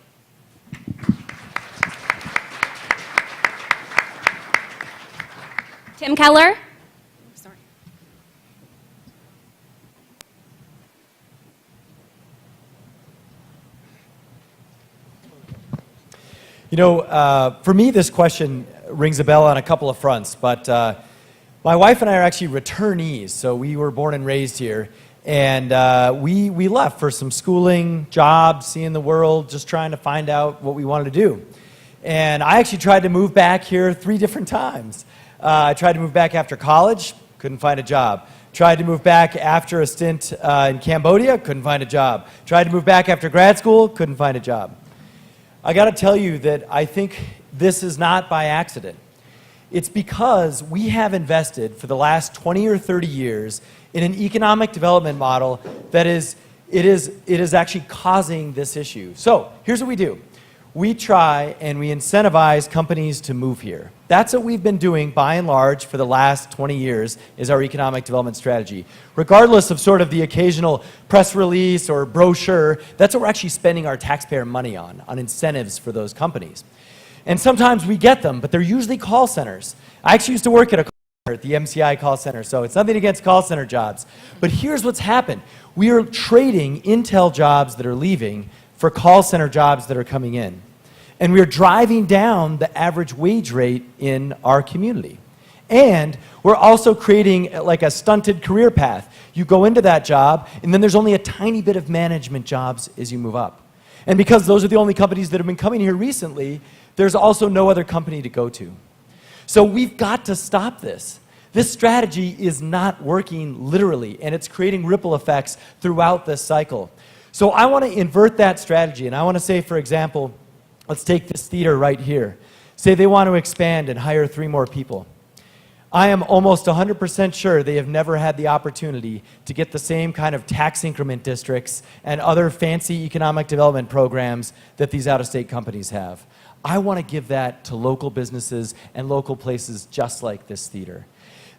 Tim Keller? Sorry. You know, for me, this question rings a bell on a couple of fronts, but my wife and I are actually returnees, so we were born and raised here, and we left for some schooling, jobs, seeing the world, just trying to find out what we wanted to do. And I actually tried to move back here 3 different times. I tried to move back after college, couldn't find a job. Tried to move back after a stint in Cambodia, couldn't find a job. Tried to move back after grad school, couldn't find a job. I got to tell you that I think this is not by accident. It's because we have invested for the last 20 or 30 years in an economic development model that is actually causing this issue. So here's what we do. We try and we incentivize companies to move here. That's what we've been doing by and large for the last 20 years is our economic development strategy. Regardless of sort of the occasional press release or brochure, that's what we're actually spending our taxpayer money on incentives for those companies. And sometimes we get them, but they're usually call centers. I actually used to work at a call center, at the MCI call center, so it's nothing against call center jobs. But here's what's happened. We are trading Intel jobs that are leaving for call center jobs that are coming in. And we're driving down the average wage rate in our community. And we're also creating like a stunted career path. You go into that job, and then there's only a tiny bit of management jobs as you move up. And because those are the only companies that have been coming here recently, there's also no other company to go to. So we've got to stop this. This strategy is not working literally, and it's creating ripple effects throughout this cycle. So I want to invert that strategy, and I want to say, for example, let's take this theater right here. Say they want to expand and hire 3 more people. I am almost 100% sure they have never had the opportunity to get the same kind of tax increment districts and other fancy economic development programs that these out-of-state companies have. I want to give that to local businesses and local places just like this theater.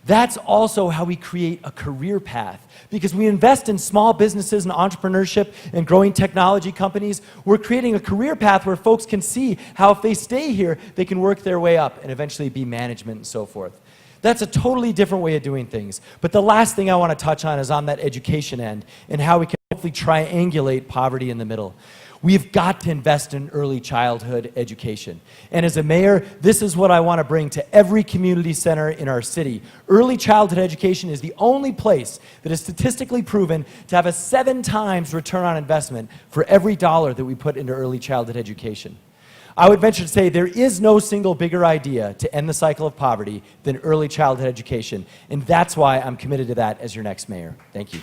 That's also how we create a career path. Because we invest in small businesses and entrepreneurship and growing technology companies, we're creating a career path where folks can see how if they stay here, they can work their way up and eventually be management and so forth. That's a totally different way of doing things. But the last thing I want to touch on is on that education end and how we can hopefully triangulate poverty in the middle. We've got to invest in early childhood education. And as a mayor, this is what I want to bring to every community center in our city. Early childhood education is the only place that is statistically proven to have a 7 times return on investment for every dollar that we put into early childhood education. I would venture to say there is no single bigger idea to end the cycle of poverty than early childhood education. And that's why I'm committed to that as your next mayor. Thank you.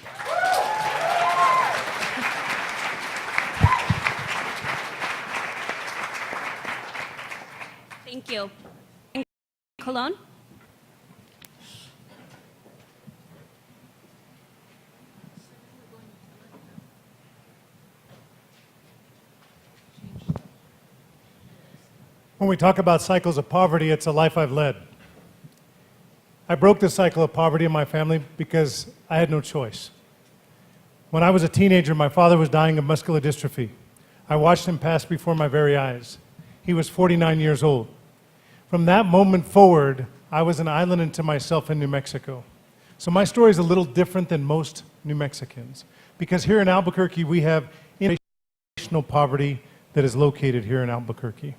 Thank you. Cologne? When we talk about cycles of poverty, it's a life I've led. I broke the cycle of poverty in my family because I had no choice. When I was a teenager, my father was dying of muscular dystrophy. I watched him pass before my very eyes. He was 49 years old. From that moment forward, I was an island unto myself in New Mexico. So my story is a little different than most New Mexicans, because here in Albuquerque, we have intergenerational poverty that is located here in Albuquerque.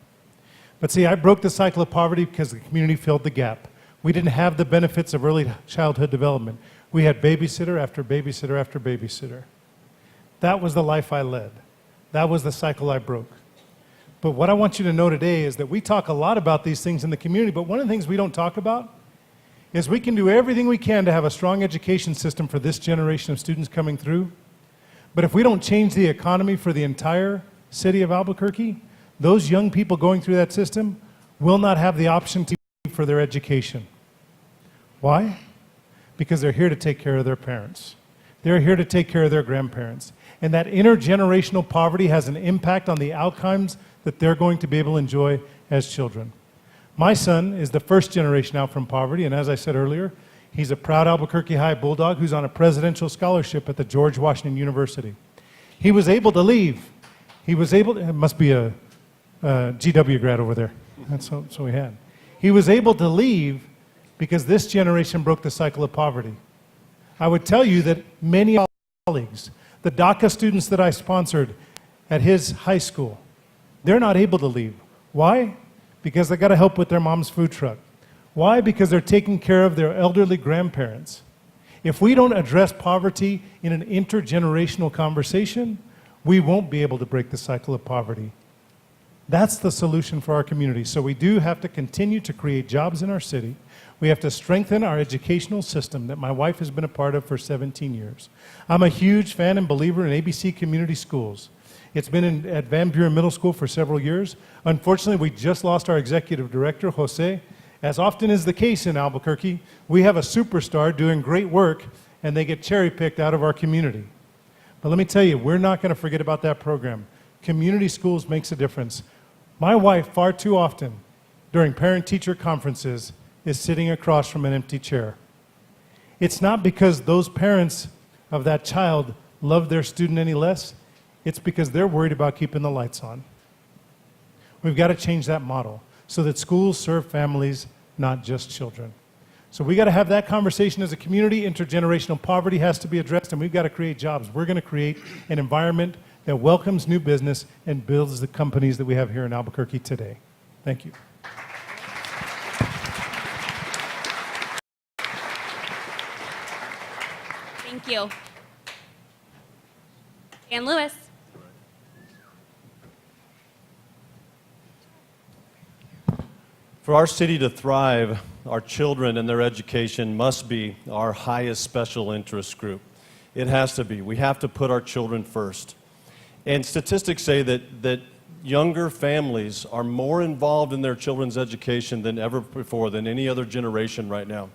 But see, I broke the cycle of poverty because the community filled the gap. We didn't have the benefits of early childhood development. We had babysitter after babysitter after babysitter. That was the life I led. That was the cycle I broke. But what I want you to know today is that we talk a lot about these things in the community, but one of the things we don't talk about is we can do everything we can to have a strong education system for this generation of students coming through. But if we don't change the economy for the entire city of Albuquerque, those young people going through that system will not have the option to for their education. Why? Because they're here to take care of their parents. They're here to take care of their grandparents. And that intergenerational poverty has an impact on the outcomes that they're going to be able to enjoy as children. My son is the first generation out from poverty, and as I said earlier, he's a proud Albuquerque High Bulldog who's on a presidential scholarship at the George Washington University. He was able to leave. He was able to, it must be a GW grad over there. That's what we had. He was able to leave because this generation broke the cycle of poverty. I would tell you that many colleagues, the DACA students that I sponsored at his high school, they're not able to leave. Why? Because they got to help with their mom's food truck. Why? Because they're taking care of their elderly grandparents. If we don't address poverty in an intergenerational conversation, we won't be able to break the cycle of poverty. That's the solution for our community. So we do have to continue to create jobs in our city. We have to strengthen our educational system that my wife has been a part of for 17 years. I'm a huge fan and believer in ABC Community Schools. It's been at Van Buren Middle School for several years. Unfortunately, we just lost our executive director, Jose. As often is the case in Albuquerque, we have a superstar doing great work, and they get cherry-picked out of our community. But let me tell you, we're not going to forget about that program. Community schools makes a difference. My wife, far too often, during parent-teacher conferences, is sitting across from an empty chair. It's not because those parents of that child love their student any less. It's because they're worried about keeping the lights on. We've got to change that model so that schools serve families, not just children. So we got to have that conversation as a community. Intergenerational poverty has to be addressed, and we've got to create jobs. We're going to create an environment that welcomes new business and builds the companies that we have here in Albuquerque today. Thank you. Thank you. Dan Lewis. For our city to thrive, our children and their education must be our highest special interest group. It has to be. We have to put our children first. And statistics say that younger families are more involved in their children's education than ever before, than any other generation right now.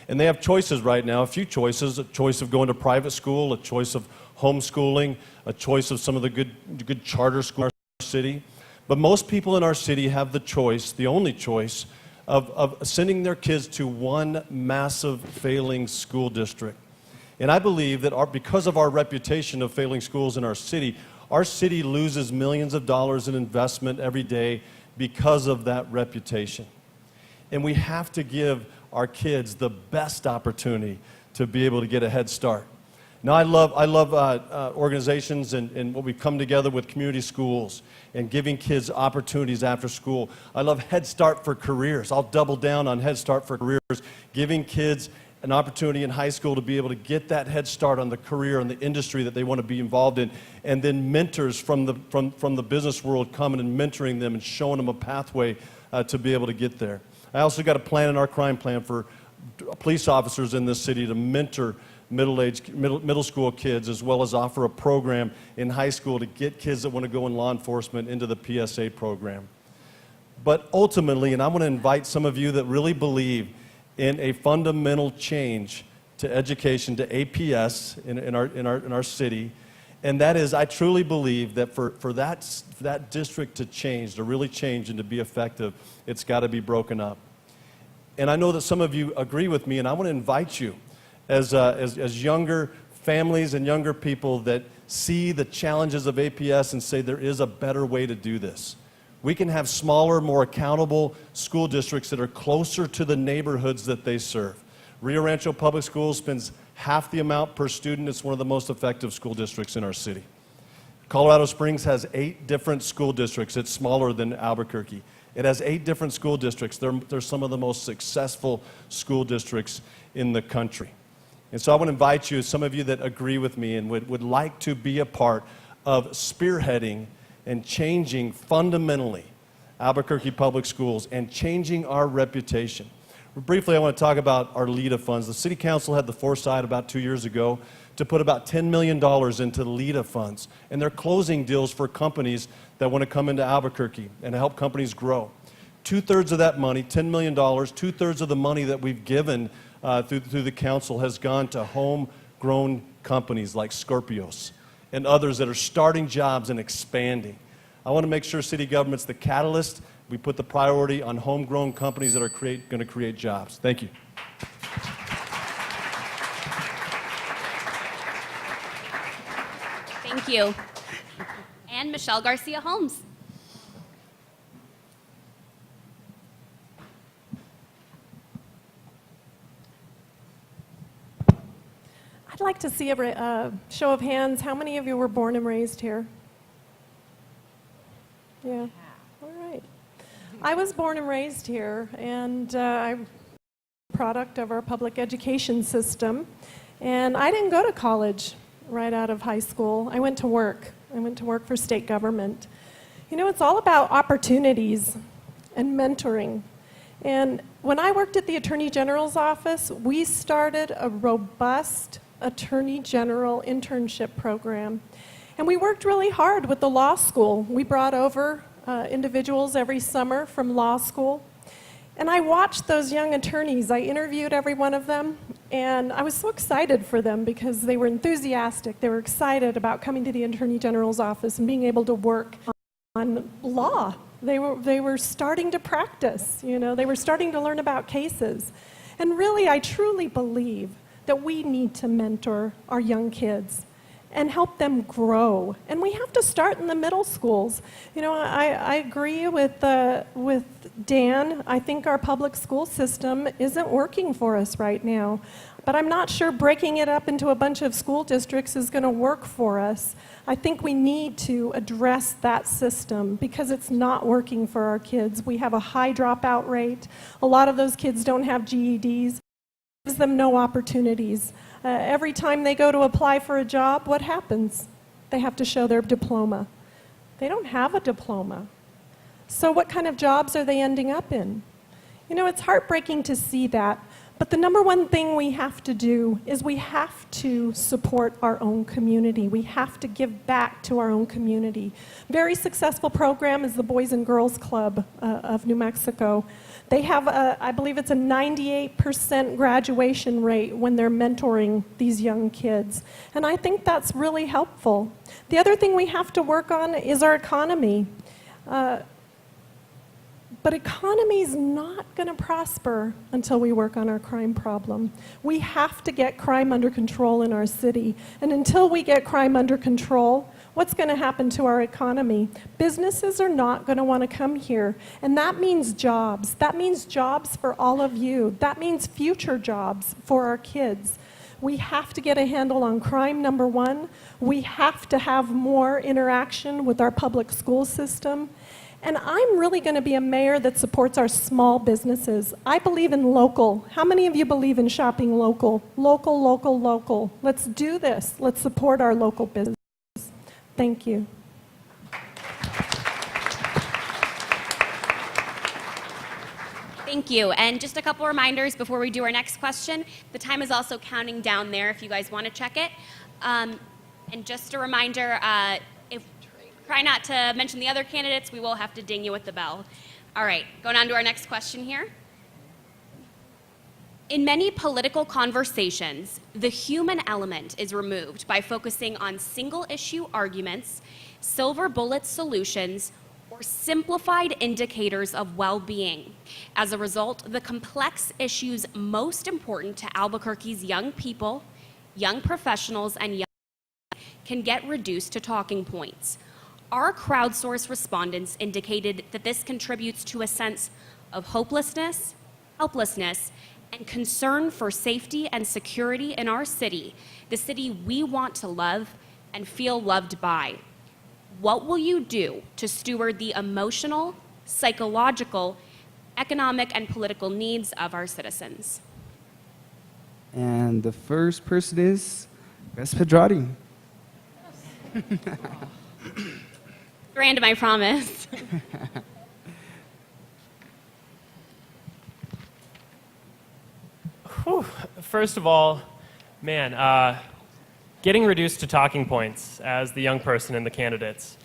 And they have choices right now, a few choices, a choice of going to private school, a choice of homeschooling, a choice of some of the good charter schools in our city. But most people in our city have the choice, the only choice, of sending their kids to one massive failing school district. And I believe that because of our reputation of failing schools in our city loses millions of dollars in investment every day because of that reputation. And we have to give our kids the best opportunity to be able to get a head start. Now, I love organizations and what we come together with community schools and giving kids opportunities after school. I love Head Start for Careers. I'll double down on Head Start for Careers, giving kids an opportunity in high school to be able to get that head start on the career and the industry that they want to be involved in, and then mentors from the business world coming and mentoring them and showing them a pathway to be able to get there. I also got a plan in our crime plan for police officers in this city to mentor middle school kids, as well as offer a program in high school to get kids that want to go in law enforcement into the PSA program. But ultimately, and I want to invite some of you that really believe in a fundamental change to education, to APS in our city, and that is, I truly believe that for that district to change, to really change and to be effective, it's got to be broken up. And I know that some of you agree with me, and I want to invite you as younger families and younger people that see the challenges of APS and say there is a better way to do this. We can have smaller, more accountable school districts that are closer to the neighborhoods that they serve. Rio Rancho Public Schools spends half the amount per student. It's one of the most effective school districts in our city. Colorado Springs has 8 different school districts. It's smaller than Albuquerque. It has 8 different school districts. They're some of the most successful school districts in the country. And so I want to invite you, some of you that agree with me and would like to be a part of spearheading and changing fundamentally Albuquerque Public Schools and changing our reputation. Briefly, I want to talk about our LEDA funds. The City Council had the foresight about 2 years ago to put about $10 million into LEDA funds, and they're closing deals for companies that want to come into Albuquerque and help companies grow. 2/3 of that money, $10 million, 2/3 of the money that we've given through the council has gone to homegrown companies like Scorpios and others that are starting jobs and expanding. I want to make sure city government's the catalyst. We put the priority on homegrown companies that are going to create jobs. Thank you. Thank you. And Michelle Garcia Holmes. I'd like to see a show of hands. How many of you were born and raised here? Yeah. All right. I was born and raised here, and I'm a product of our public education system. And I didn't go to college right out of high school. I went to work. I went to work for state government. You know, it's all about opportunities and mentoring. And when I worked at the Attorney General's office, we started a robust Attorney General internship program. And we worked really hard with the law school. We brought over individuals every summer from law school. And I watched those young attorneys. I interviewed every one of them, and I was so excited for them because they were enthusiastic. They were excited about coming to the Attorney General's office and being able to work on law. They were starting to practice, you know, they were starting to learn about cases. And really, I truly believe that we need to mentor our young kids and help them grow. And we have to start in the middle schools. You know, I agree with Dan. I think our public school system isn't working for us right now. But I'm not sure breaking it up into a bunch of school districts is going to work for us. I think we need to address that system because it's not working for our kids. We have a high dropout rate. A lot of those kids don't have GEDs. Gives them no opportunities. Every time they go to apply for a job, what happens? They have to show their diploma. They don't have a diploma. So what kind of jobs are they ending up in? You know, it's heartbreaking to see that. But the number one thing we have to do is we have to support our own community. We have to give back to our own community. Very successful program is the Boys and Girls Club of New Mexico. They have, I believe it's a 98% graduation rate when they're mentoring these young kids. And I think that's really helpful. The other thing we have to work on is our economy. But economy's not going to prosper until we work on our crime problem. We have to get crime under control in our city. And until we get crime under control, what's going to happen to our economy? Businesses are not going to want to come here. And that means jobs. That means jobs for all of you. That means future jobs for our kids. We have to get a handle on crime, number one. We have to have more interaction with our public school system. And I'm really going to be a mayor that supports our small businesses. I believe in local. How many of you believe in shopping local? Local, local, local. Let's do this. Let's support our local business. Thank you. Thank you. And just a couple reminders before we do our next question. The time is also counting down there if you guys want to check it. And just a reminder, try not to mention the other candidates. We will have to ding you with the bell. All right, going on to our next question here. In many political conversations, the human element is removed by focusing on single-issue arguments, silver bullet solutions, or simplified indicators of well-being. As a result, the complex issues most important to Albuquerque's young people, young professionals, and young can get reduced to talking points. Our crowdsourced respondents indicated that this contributes to a sense of hopelessness, helplessness, and concern for safety and security in our city, the city we want to love and feel loved by. What will you do to steward the emotional, psychological, economic, and political needs of our citizens? And the first person is Bess Pedrati. Random, I promise. Whew. First of all, man, getting reduced to talking points as the young person in the candidates.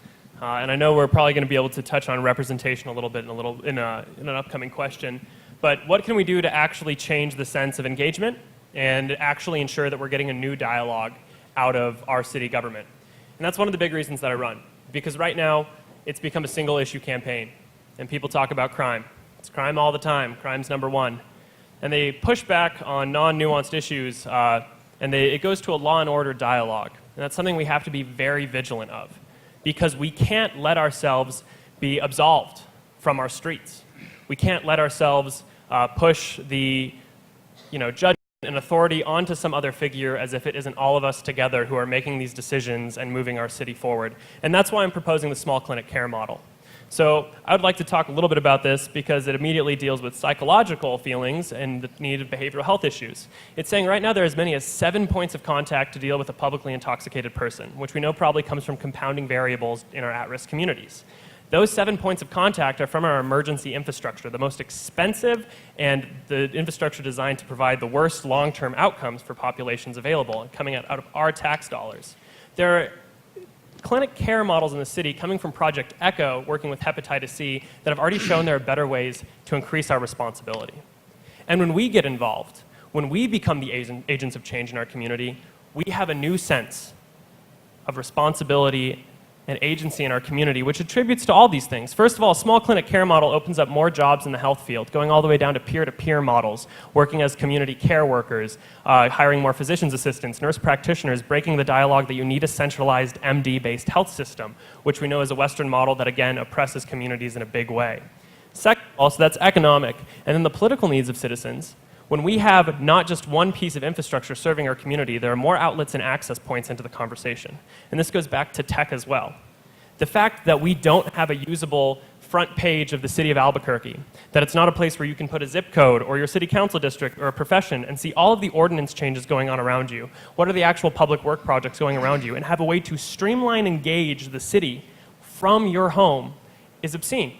And I know we're probably going to be able to touch on representation a little bit in an upcoming question. But what can we do to actually change the sense of engagement and actually ensure that we're getting a new dialogue out of our city government? And that's one of the big reasons that I run. Because right now, it's become a single issue campaign. And people talk about crime. It's crime all the time. Crime's number one. And they push back on non-nuanced issues, and it goes to a law and order dialogue. And that's something we have to be very vigilant of, because we can't let ourselves be absolved from our streets. We can't let ourselves push the judgment and authority onto some other figure as if it isn't all of us together who are making these decisions and moving our city forward. And that's why I'm proposing the small clinic care model. So I would like to talk a little bit about this because it immediately deals with psychological feelings and the need of behavioral health issues. It's saying right now there are as many as 7 points of contact to deal with a publicly intoxicated person, which we know probably comes from compounding variables in our at-risk communities. Those 7 points of contact are from our emergency infrastructure, the most expensive and the infrastructure designed to provide the worst long-term outcomes for populations available, coming out of our tax dollars. There are clinic care models in the city coming from Project ECHO, working with hepatitis C, that have already shown there are better ways to increase our responsibility. And when we get involved, when we become the agents of change in our community, we have a new sense of responsibility and agency in our community, which attributes to all these things. First of all, a small clinic care model opens up more jobs in the health field, going all the way down to peer-to-peer models, working as community care workers, hiring more physician's assistants, nurse practitioners, breaking the dialogue that you need a centralized MD-based health system, which we know is a Western model that, again, oppresses communities in a big way. Second, also, that's economic. And then the political needs of citizens. When we have not just one piece of infrastructure serving our community, there are more outlets and access points into the conversation. And this goes back to tech as well. The fact that we don't have a usable front page of the city of Albuquerque, that it's not a place where you can put a zip code or your city council district or a profession and see all of the ordinance changes going on around you, what are the actual public work projects going around you, and have a way to streamline and engage the city from your home is obscene.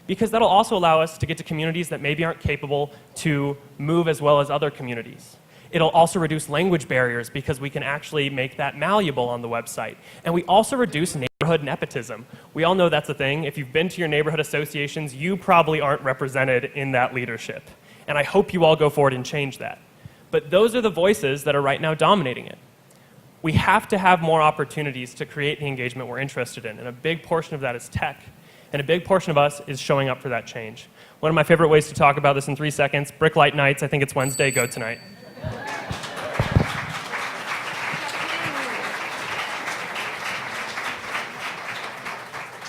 Because that'll also allow us to get to communities that maybe aren't capable to move as well as other communities. It'll also reduce language barriers because we can actually make that malleable on the website. And we also reduce neighborhood nepotism. We all know that's a thing. If you've been to your neighborhood associations, you probably aren't represented in that leadership. And I hope you all go forward and change that. But those are the voices that are right now dominating it. We have to have more opportunities to create the engagement we're interested in, and a big portion of that is tech. And a big portion of us is showing up for that change. One of my favorite ways to talk about this in 3 seconds, Bricklight Nights, I think it's Wednesday, go tonight.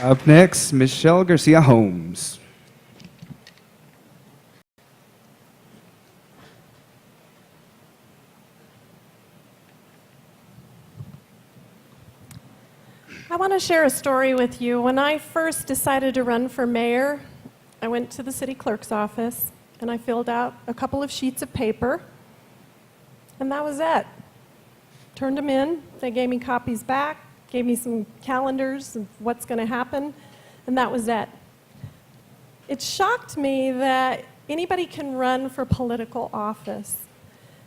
Up next, Michelle Garcia Holmes. I want to share a story with you. When I first decided to run for mayor, I went to the city clerk's office and I filled out a couple of sheets of paper, and that was it. Turned them in, they gave me copies back, gave me some calendars of what's going to happen, and that was it. It shocked me that anybody can run for political office.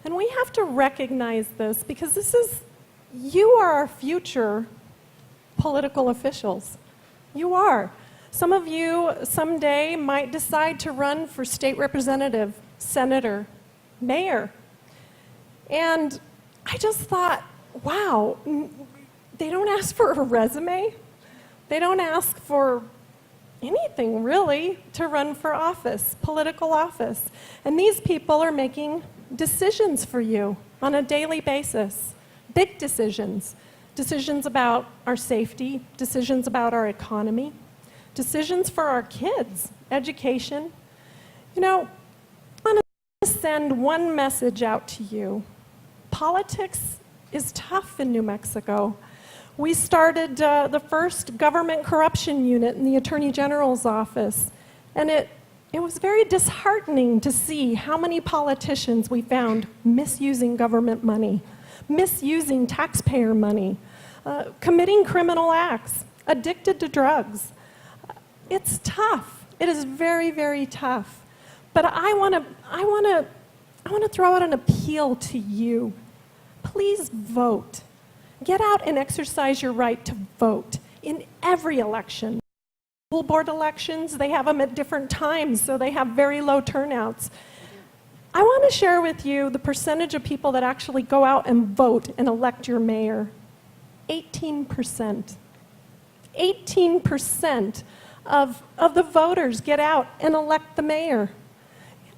And we have to recognize this because you are our future political officials. You are. Some of you someday might decide to run for state representative, senator, mayor. And I just thought, wow, they don't ask for a resume. They don't ask for anything really to run for office, political office. And these people are making decisions for you on a daily basis, big decisions. Decisions about our safety, decisions about our economy, decisions for our kids, education. You know, I want to send one message out to you. Politics is tough in New Mexico. We started the first government corruption unit in the Attorney General's office, and it was very disheartening to see how many politicians we found misusing government money, misusing taxpayer money, committing criminal acts, addicted to drugs. It's tough. It is very, very tough. But I want to throw out an appeal to you. Please vote. Get out and exercise your right to vote in every election. School board elections, they have them at different times, so they have very low turnouts. I want to share with you the percentage of people that actually go out and vote and elect your mayor. 18%. 18% of the voters get out and elect the mayor.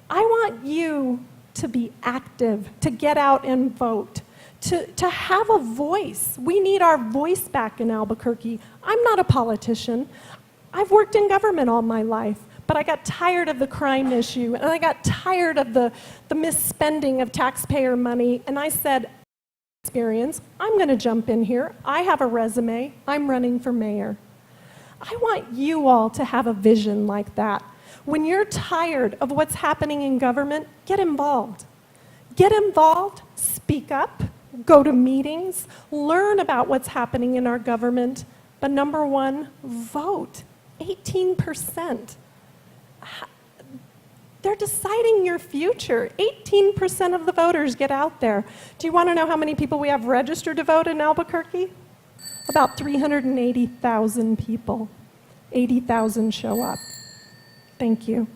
I want you to be active, to get out and vote, to have a voice. We need our voice back in Albuquerque. I'm not a politician. I've worked in government all my life, but I got tired of the crime issue, and I got tired of the misspending of taxpayer money, and I said, experience, I'm going to jump in here. I have a resume. I'm running for mayor. I want you all to have a vision like that. When you're tired of what's happening in government, get involved. Get involved, speak up, go to meetings, learn about what's happening in our government, but number one, vote. 18%. They're deciding your future. 18% of the voters get out there. Do you want to know how many people we have registered to vote in Albuquerque? About 380,000 people. 80,000 show up. Thank you.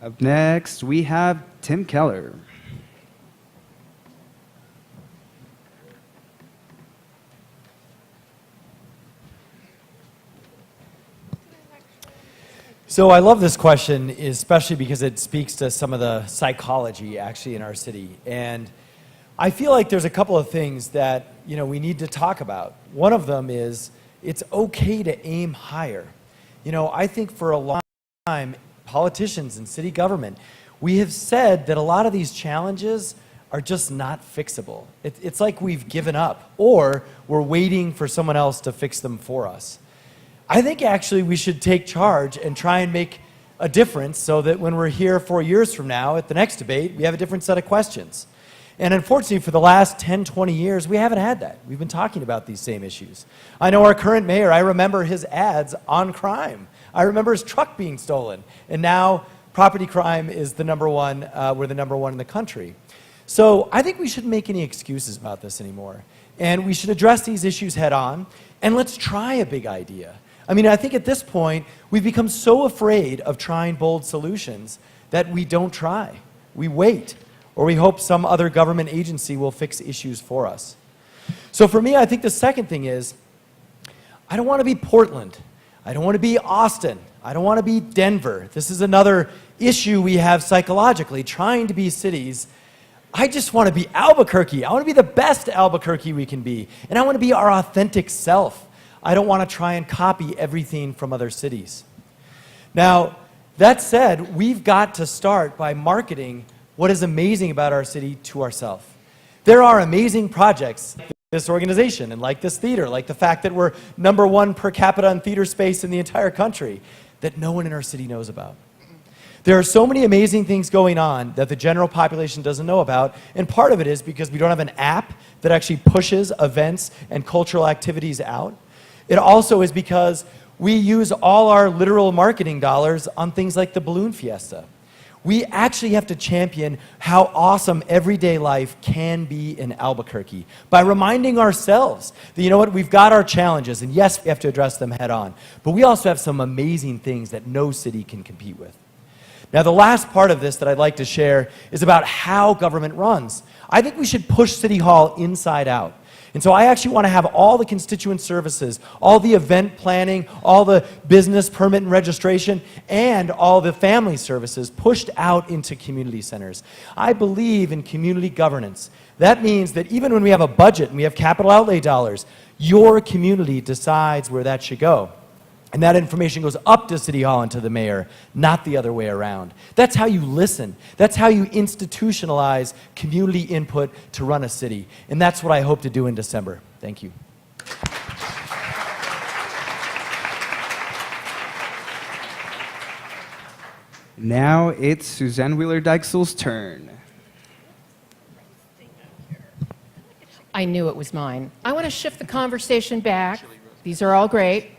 Up next, we have Tim Keller. So I love this question, especially because it speaks to some of the psychology actually in our city. And I feel like there's a couple of things that we need to talk about. One of them is it's okay to aim higher. I think for a long time, politicians and city government, we have said that a lot of these challenges are just not fixable. It's like we've given up, or we're waiting for someone else to fix them for us. I think actually we should take charge and try and make a difference so that when we're here 4 years from now at the next debate, we have a different set of questions. And unfortunately, for the last 10, 20 years, we haven't had that. We've been talking about these same issues. I know our current mayor, I remember his ads on crime. I remember his truck being stolen. And now property crime is the number one, we're the number one in the country. So I think we shouldn't make any excuses about this anymore. And we should address these issues head on, and let's try a big idea. I mean, I think at this point, we've become so afraid of trying bold solutions that we don't try. We wait, or we hope some other government agency will fix issues for us. So for me, I think the second thing is, I don't want to be Portland. I don't want to be Austin. I don't want to be Denver. This is another issue we have psychologically, trying to be cities. I just want to be Albuquerque. I want to be the best Albuquerque we can be. And I want to be our authentic self. I don't want to try and copy everything from other cities. Now, that said, we've got to start by marketing what is amazing about our city to ourselves. There are amazing projects like this organization and like this theater, like the fact that we're #1 per capita in theater space in the entire country that no one in our city knows about. There are so many amazing things going on that the general population doesn't know about, and part of it is because we don't have an app that actually pushes events and cultural activities out. It also is because we use all our literal marketing dollars on things like the Balloon Fiesta. We actually have to champion how awesome everyday life can be in Albuquerque by reminding ourselves that, you know what, we've got our challenges, and yes, we have to address them head on, but we also have some amazing things that no city can compete with. Now, the last part of this that I'd like to share is about how government runs. I think we should push City Hall inside out. And so I actually want to have all the constituent services, all the event planning, all the business permit and registration, and all the family services pushed out into community centers. I believe in community governance. That means that even when we have a budget and we have capital outlay dollars, your community decides where that should go. And that information goes up to City Hall and to the mayor, not the other way around. That's how you listen. That's how you institutionalize community input to run a city. And that's what I hope to do in December. Thank you. Now it's Suzanne Wheeler-Dyksel's turn. I knew it was mine. I want to shift the conversation back. These are all great.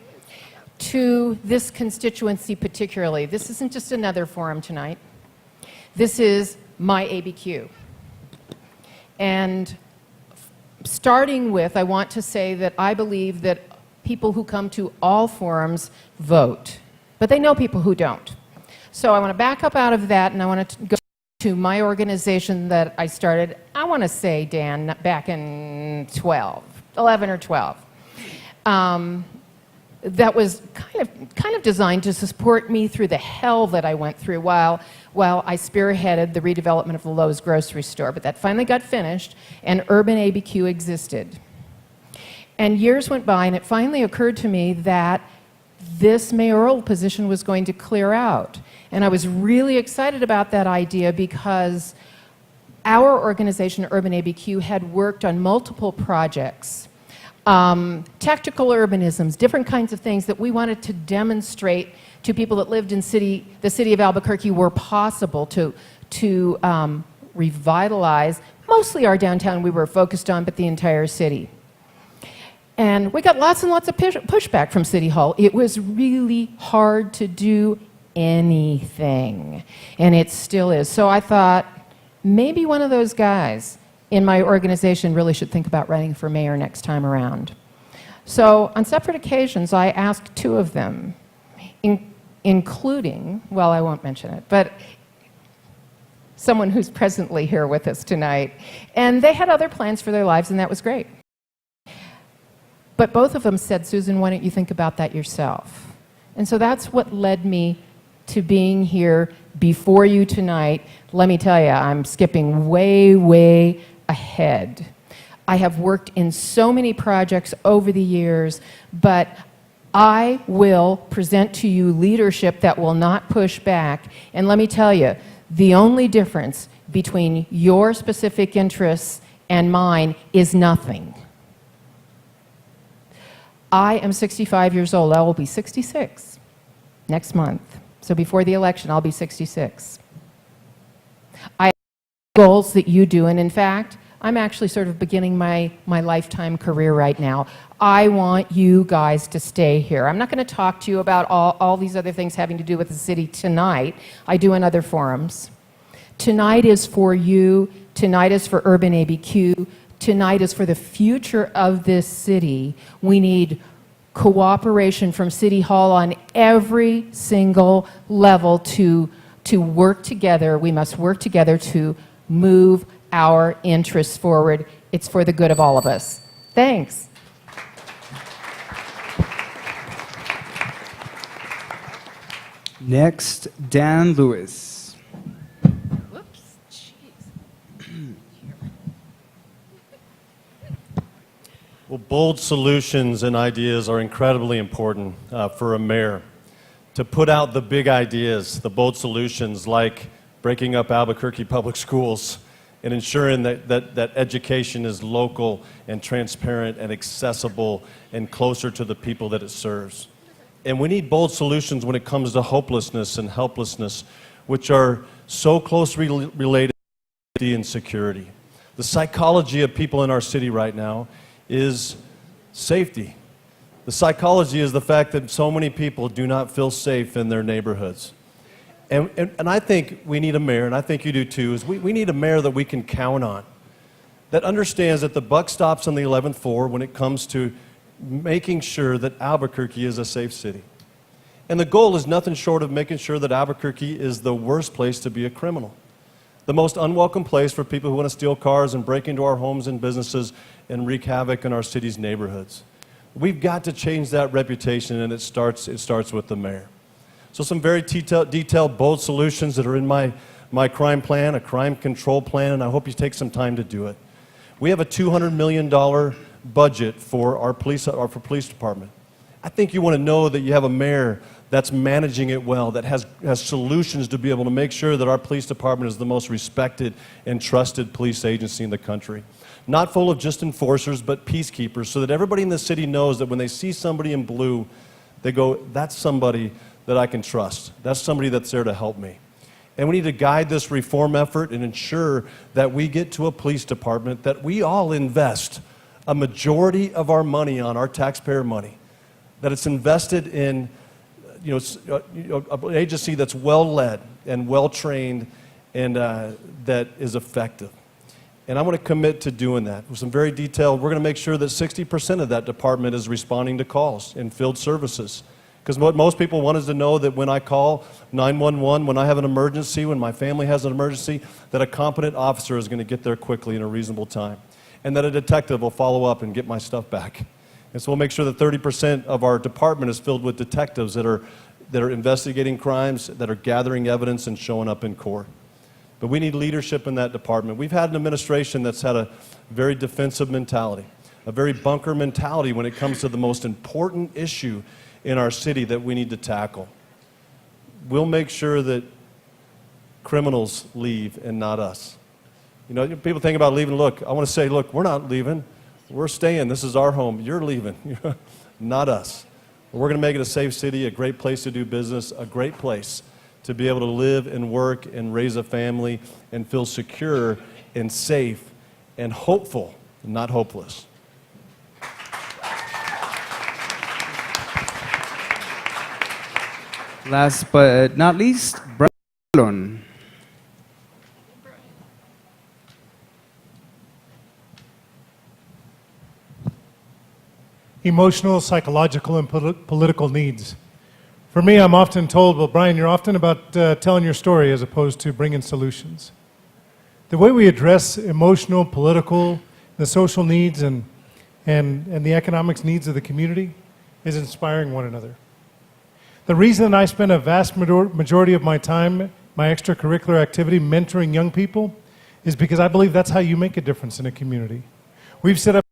To this constituency particularly. This isn't just another forum tonight. This is MiABQ. And starting with, I want to say that I believe that people who come to all forums vote, but they know people who don't. So I want to back up out of that, and I want to go to my organization that I started, I want to say, Dan, back in 11 or 12. That was kind of designed to support me through the hell that I went through while I spearheaded the redevelopment of the Lowe's grocery store. But that finally got finished, and Urban ABQ existed. And years went by, and it finally occurred to me that this mayoral position was going to clear out. And I was really excited about that idea because our organization, Urban ABQ, had worked on multiple projects. Tactical urbanisms, different kinds of things that we wanted to demonstrate to people that lived in the city of Albuquerque were possible to revitalize mostly our downtown we were focused on, but the entire city. And we got lots and lots of pushback from City Hall. It was really hard to do anything, and it still is. So I thought, maybe one of those guys in my organization really should think about running for mayor next time around. So on separate occasions, I asked two of them, including, well, I won't mention it, but someone who's presently here with us tonight. And they had other plans for their lives, and that was great. But both of them said, Susan, why don't you think about that yourself? And so that's what led me to being here before you tonight. Let me tell you, I'm skipping way, way ahead. I have worked in so many projects over the years, but I will present to you leadership that will not push back. And let me tell you, the only difference between your specific interests and mine is nothing. I am 65 years old. I will be 66 next month. So before the election, I'll be 66. I have goals that you do, and in fact, I'm actually sort of beginning my lifetime career right now. I want you guys to stay here. I'm not going to talk to you about all these other things having to do with the city tonight. I do in other forums. Tonight is for you. Tonight is for Urban ABQ. Tonight is for the future of this city. We need cooperation from City Hall on every single level to work together. We must work together to move our interests forward. It's for the good of all of us. Thanks. Next, Dan Lewis. Whoops, jeez. Well, bold solutions and ideas are incredibly important for a mayor. To put out the big ideas, the bold solutions like breaking up Albuquerque public schools, and ensuring that education is local and transparent and accessible and closer to the people that it serves. And we need bold solutions when it comes to hopelessness and helplessness, which are so closely related to safety and security. The psychology of people in our city right now is safety. The psychology is the fact that so many people do not feel safe in their neighborhoods. And I think we need a mayor, and I think you do too, is we need a mayor that we can count on, that understands that the buck stops on the 11th floor when it comes to making sure that Albuquerque is a safe city. And the goal is nothing short of making sure that Albuquerque is the worst place to be a criminal, the most unwelcome place for people who want to steal cars and break into our homes and businesses and wreak havoc in our city's neighborhoods. We've got to change that reputation, and it starts with the mayor. So some very detailed, bold solutions that are in my crime plan, a crime control plan, and I hope you take some time to do it. We have a $200 million budget for our police department. I think you want to know that you have a mayor that's managing it well, that has solutions to be able to make sure that our police department is the most respected and trusted police agency in the country. Not full of just enforcers, but peacekeepers, so that everybody in the city knows that when they see somebody in blue, they go, that's somebody that I can trust. That's somebody that's there to help me. And we need to guide this reform effort and ensure that we get to a police department that we all invest a majority of our money on, our taxpayer money, that it's invested in an agency that's well-led and well-trained and that is effective. And I'm going to commit to doing that with some very detailed. We're going to make sure that 60% of that department is responding to calls in field services. Because what most people want is to know that when I call 911, when I have an emergency, when my family has an emergency, that a competent officer is going to get there quickly in a reasonable time. And that a detective will follow up and get my stuff back. And so we'll make sure that 30% of our department is filled with detectives that are investigating crimes, that are gathering evidence and showing up in court. But we need leadership in that department. We've had an administration that's had a very defensive mentality, a very bunker mentality when it comes to the most important issue in our city that we need to tackle. We'll make sure that criminals leave and not us. You know, people think about leaving. Look, I want to say, look, we're not leaving. We're staying. This is our home. You're leaving, not us. We're going to make it a safe city, a great place to do business, a great place to be able to live and work and raise a family and feel secure and safe and hopeful, not hopeless. Last but not least, Brian. Emotional, psychological, and political needs. For me, I'm often told, well, Brian, you're often about telling your story as opposed to bringing solutions. The way we address emotional, political, the social needs, and the economics needs of the community is inspiring one another. The reason I spend a vast majority of my time, my extracurricular activity, mentoring young people is because I believe that's how you make a difference in a community. We've set up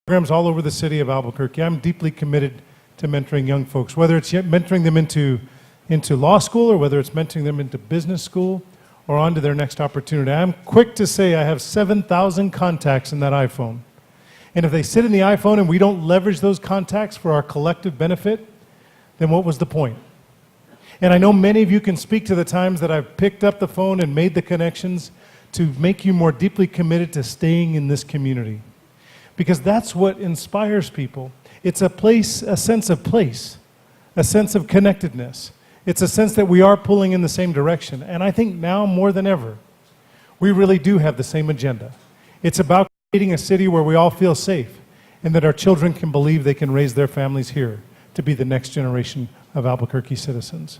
programs all over the city of Albuquerque. I'm deeply committed to mentoring young folks, whether it's mentoring them into law school or whether it's mentoring them into business school or on to their next opportunity. I'm quick to say I have 7,000 contacts in that iPhone. And if they sit in the iPhone and we don't leverage those contacts for our collective benefit, then what was the point? And I know many of you can speak to the times that I've picked up the phone and made the connections to make you more deeply committed to staying in this community. Because that's what inspires people. It's a place, a sense of place, a sense of connectedness. It's a sense that we are pulling in the same direction. And I think now more than ever, we really do have the same agenda. It's about creating a city where we all feel safe and that our children can believe they can raise their families here to be the next generation of Albuquerque citizens.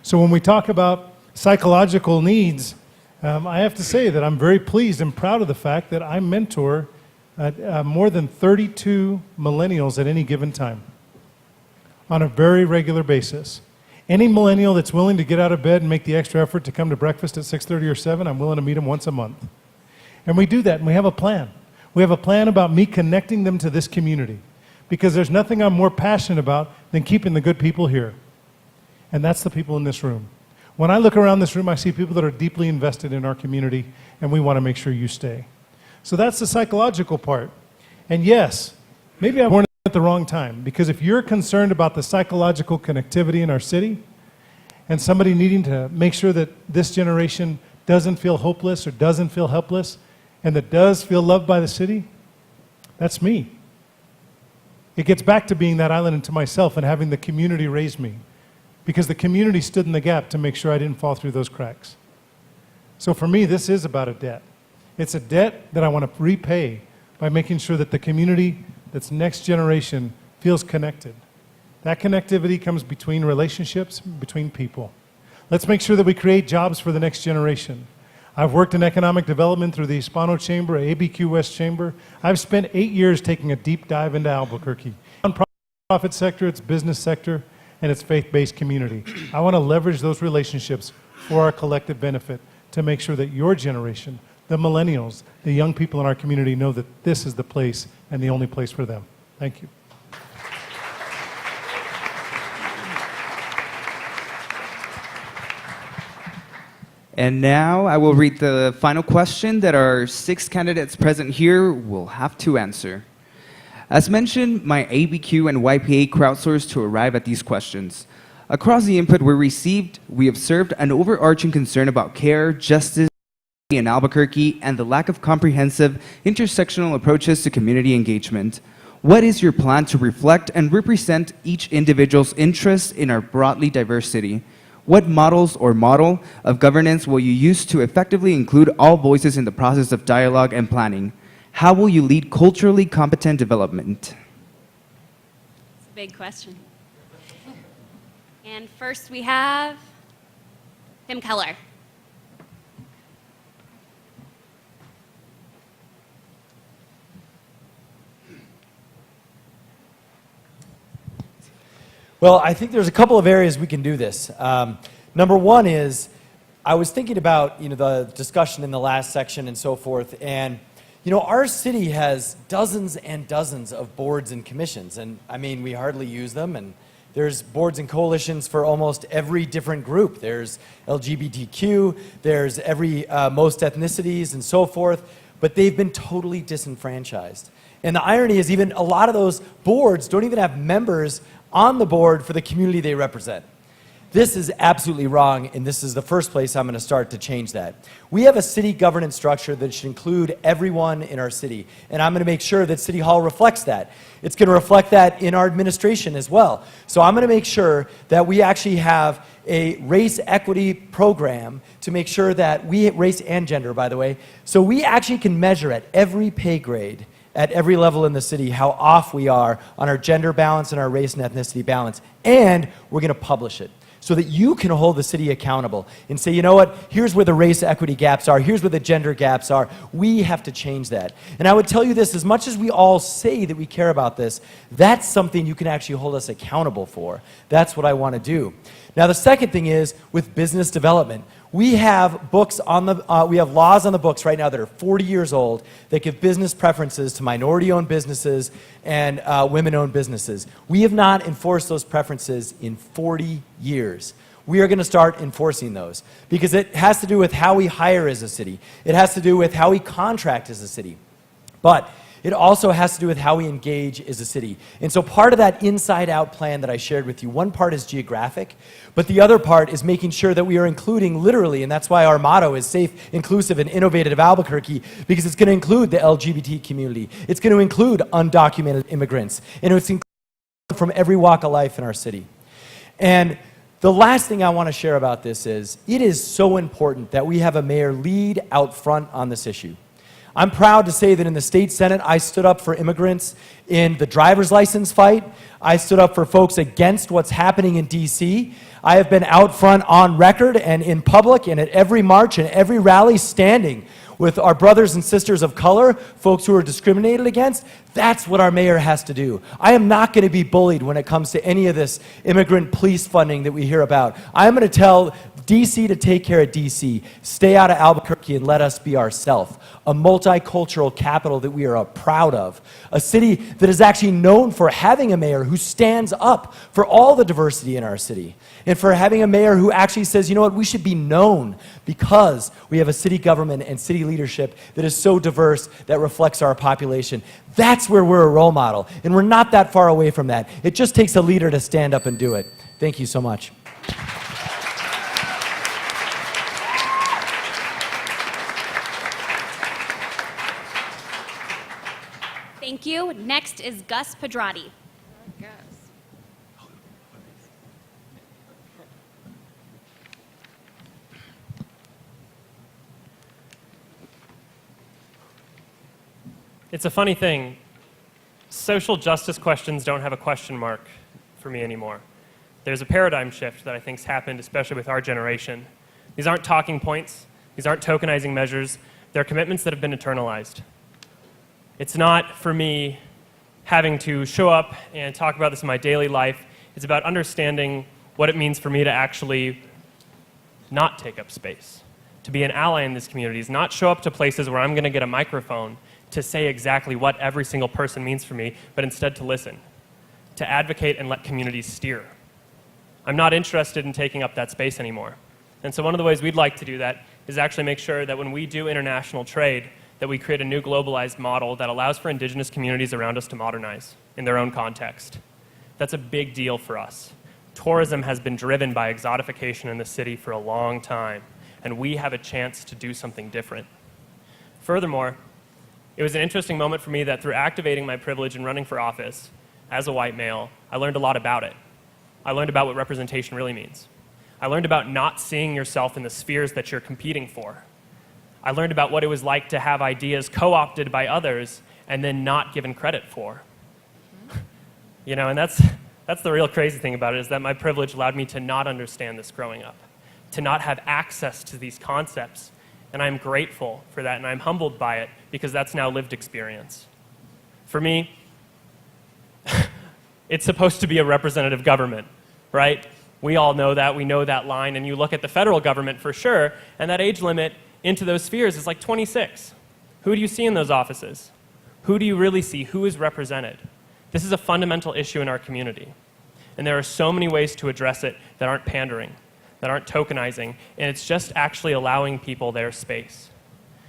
So when we talk about psychological needs, I have to say that I'm very pleased and proud of the fact that I mentor more than 32 millennials at any given time on a very regular basis. Any millennial that's willing to get out of bed and make the extra effort to come to breakfast at 6:30 or 7, I'm willing to meet them once a month. And we do that, and we have a plan. We have a plan about me connecting them to this community, because there's nothing I'm more passionate about than keeping the good people here. And that's the people in this room. When I look around this room, I see people that are deeply invested in our community, and we want to make sure you stay. So that's the psychological part. And yes, maybe I warned at the wrong time, because if you're concerned about the psychological connectivity in our city, and somebody needing to make sure that this generation doesn't feel hopeless or doesn't feel helpless, and that does feel loved by the city, that's me. It gets back to being that island unto myself and having the community raise me, because the community stood in the gap to make sure I didn't fall through those cracks. So for me, this is about a debt. It's a debt that I want to repay by making sure that the community that's next generation feels connected. That connectivity comes between relationships, between people. Let's make sure that we create jobs for the next generation. I've worked in economic development through the Hispano Chamber, ABQ West Chamber. I've spent 8 years taking a deep dive into Albuquerque. Nonprofit sector, its business sector, and its faith-based community. I want to leverage those relationships for our collective benefit to make sure that your generation, the millennials, the young people in our community know that this is the place and the only place for them. Thank you. And now I will read the final question that our 6 candidates present here will have to answer. As mentioned, MiABQ and YPA crowdsourced to arrive at these questions. Across the input we received, we observed an overarching concern about care, justice in Albuquerque, and the lack of comprehensive intersectional approaches to community engagement. What is your plan to reflect and represent each individual's interests in our broadly diverse city? What models or model of governance will you use to effectively include all voices in the process of dialogue and planning? How will you lead culturally competent development? It's a big question. And first we have Tim Keller. Well, I think there's a couple of areas we can do this. Number one is, I was thinking about the discussion in the last section and so forth, and our city has dozens and dozens of boards and commissions, and I mean, we hardly use them, and there's boards and coalitions for almost every different group. There's LGBTQ, there's most ethnicities and so forth, but they've been totally disenfranchised. And the irony is even a lot of those boards don't even have members on the board for the community they represent. This is absolutely wrong, and this is the first place I'm going to start to change that. We have a city governance structure that should include everyone in our city, and I'm going to make sure that City Hall reflects that. It's going to reflect that in our administration as well. So I'm going to make sure that we actually have a race equity program to make sure that race and gender, by the way, so we actually can measure at every pay grade at every level in the city how off we are on our gender balance and our race and ethnicity balance, and we're going to publish it so that you can hold the city accountable and say, you know what, here's where the race equity gaps are, here's where the gender gaps are. We have to change that. And I would tell you this, as much as we all say that we care about this, that's something you can actually hold us accountable for. That's what I want to do. Now the second thing is with business development. We have laws on the books right now that are 40 years old that give business preferences to minority-owned businesses and women-owned businesses. We have not enforced those preferences in 40 years. We are going to start enforcing those because it has to do with how we hire as a city. It has to do with how we contract as a city. But it also has to do with how we engage as a city. And so part of that inside-out plan that I shared with you, one part is geographic, but the other part is making sure that we are including literally, and that's why our motto is safe, inclusive, and innovative Albuquerque, because it's going to include the LGBT community. It's going to include undocumented immigrants, and it's included from every walk of life in our city. And the last thing I want to share about this is, it is so important that we have a mayor lead out front on this issue. I'm proud to say that in the state senate, I stood up for immigrants in the driver's license fight. I stood up for folks against what's happening in DC. I have been out front on record and in public and at every march and every rally standing with our brothers and sisters of color, folks who are discriminated against. That's what our mayor has to do. I am not going to be bullied when it comes to any of this immigrant police funding that we hear about. I'm going to tell DC to take care of DC. Stay out of Albuquerque and let us be ourselves. A multicultural capital that we are proud of. A city that is actually known for having a mayor who stands up for all the diversity in our city. And for having a mayor who actually says, you know what, we should be known because we have a city government and city leadership that is so diverse that reflects our population. That's where we're a role model. And we're not that far away from that. It just takes a leader to stand up and do it. Thank you so much. Thank you. Next is Gus Pedrati. It's a funny thing. Social justice questions don't have a question mark for me anymore. There's a paradigm shift that I think's happened, especially with our generation. These aren't talking points. These aren't tokenizing measures. They're commitments that have been internalized. It's not, for me, having to show up and talk about this in my daily life. It's about understanding what it means for me to actually not take up space, to be an ally in this community, is not show up to places where I'm going to get a microphone to say exactly what every single person means for me, but instead to listen, to advocate and let communities steer. I'm not interested in taking up that space anymore. And so one of the ways we'd like to do that is actually make sure that when we do international trade, that we create a new globalized model that allows for indigenous communities around us to modernize in their own context. That's a big deal for us. Tourism has been driven by exotification in the city for a long time, and we have a chance to do something different. Furthermore, it was an interesting moment for me that through activating my privilege and running for office as a white male, I learned a lot about it. I learned about what representation really means. I learned about not seeing yourself in the spheres that you're competing for. I learned about what it was like to have ideas co-opted by others and then not given credit for. You know, and that's the real crazy thing about it, is that my privilege allowed me to not understand this growing up, to not have access to these concepts. And I'm grateful for that, and I'm humbled by it, because that's now lived experience. For me, it's supposed to be a representative government, right? We all know that, we know that line, and you look at the federal government for sure, and that age limit into those spheres is like 26. Who do you see in those offices? Who do you really see? Who is represented? This is a fundamental issue in our community. And there are so many ways to address it that aren't pandering, that aren't tokenizing, and it's just actually allowing people their space.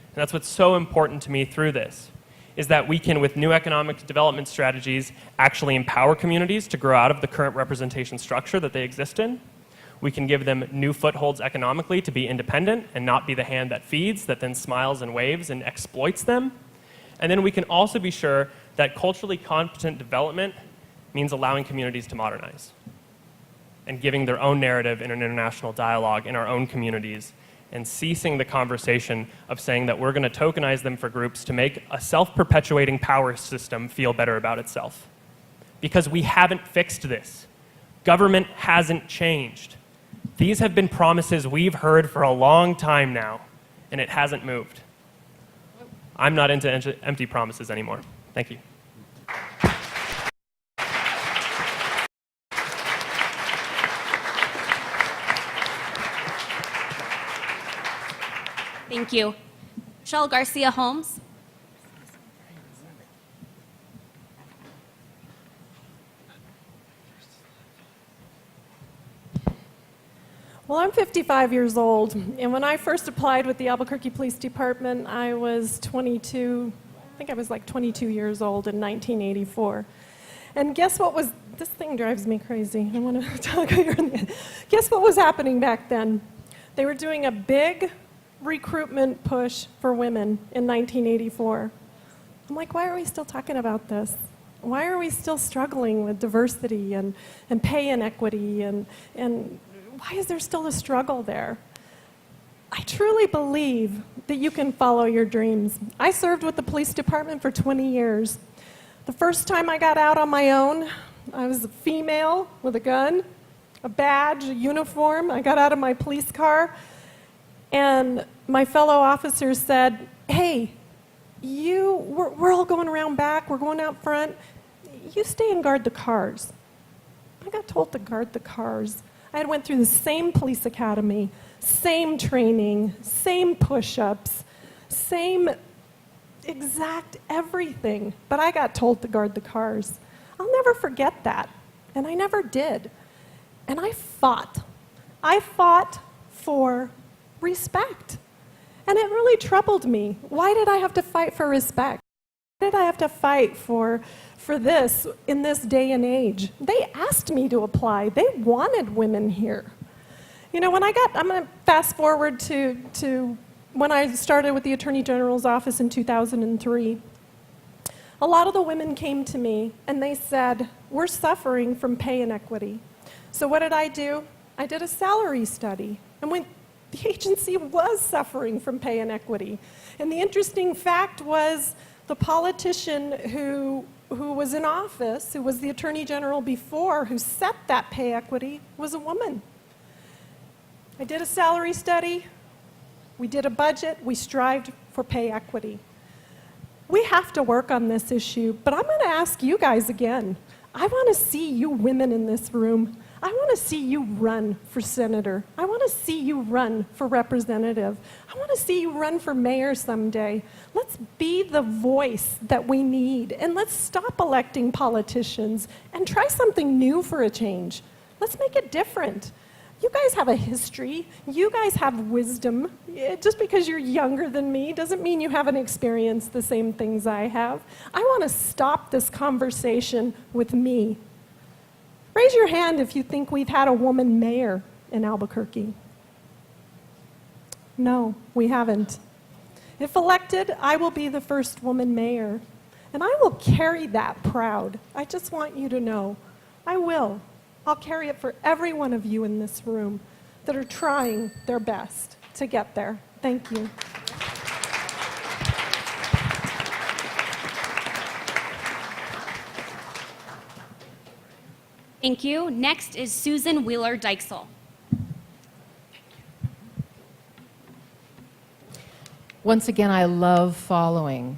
And that's what's so important to me through this, is that we can, with new economic development strategies, actually empower communities to grow out of the current representation structure that they exist in. We can give them new footholds economically to be independent and not be the hand that feeds, that then smiles and waves and exploits them. And then we can also be sure that culturally competent development means allowing communities to modernize and giving their own narrative in an international dialogue in our own communities, and ceasing the conversation of saying that we're going to tokenize them for groups to make a self-perpetuating power system feel better about itself. Because we haven't fixed this. Government hasn't changed. These have been promises we've heard for a long time now, and it hasn't moved. I'm not into empty promises anymore. Thank you. Thank you. Michelle Garcia Holmes. Well, I'm 55 years old, and when I first applied with the Albuquerque Police Department, I was 22, I think I was like 22 years old in 1984. And guess what was, this thing drives me crazy. I want to talk here. Guess what was happening back then? They were doing a big recruitment push for women in 1984. I'm like, why are we still talking about this? Why are we still struggling with diversity and pay inequity and why is there still a struggle there? I truly believe that you can follow your dreams. I served with the police department for 20 years. The first time I got out on my own, I was a female with a gun, a badge, a uniform. I got out of my police car, and my fellow officers said, hey, we're all going around back, we're going out front. You stay and guard the cars. I got told to guard the cars. I went through the same police academy, same training, same push-ups, same exact everything, but I got told to guard the cars. I'll never forget that, and I never did. And I fought. I fought for respect. And it really troubled me. Why did I have to fight for respect? Why did I have to fight for this in this day and age? They asked me to apply. They wanted women here. You know, I'm going to fast forward to when I started with the Attorney General's office in 2003. A lot of the women came to me and they said, we're suffering from pay inequity. So what did I do? I did a salary study. And when the agency was suffering from pay inequity. And the interesting fact was the politician who was in office, who was the Attorney General before, who set that pay equity, was a woman. I did a salary study. We did a budget. We strived for pay equity. We have to work on this issue, but I'm going to ask you guys again. I want to see you women in this room. I want to see you run for senator. I want to see you run for representative. I want to see you run for mayor someday. Let's be the voice that we need, and let's stop electing politicians and try something new for a change. Let's make it different. You guys have a history. You guys have wisdom. Just because you're younger than me doesn't mean you haven't experienced the same things I have. I want to stop this conversation with me. Raise your hand if you think we've had a woman mayor in Albuquerque. No, we haven't. If elected, I will be the first woman mayor, and I will carry that proud. I just want you to know, I will. I'll carry it for every one of you in this room that are trying their best to get there. Thank you. Thank you. Next is Susan Wheeler-Dykesel. Once again, I love following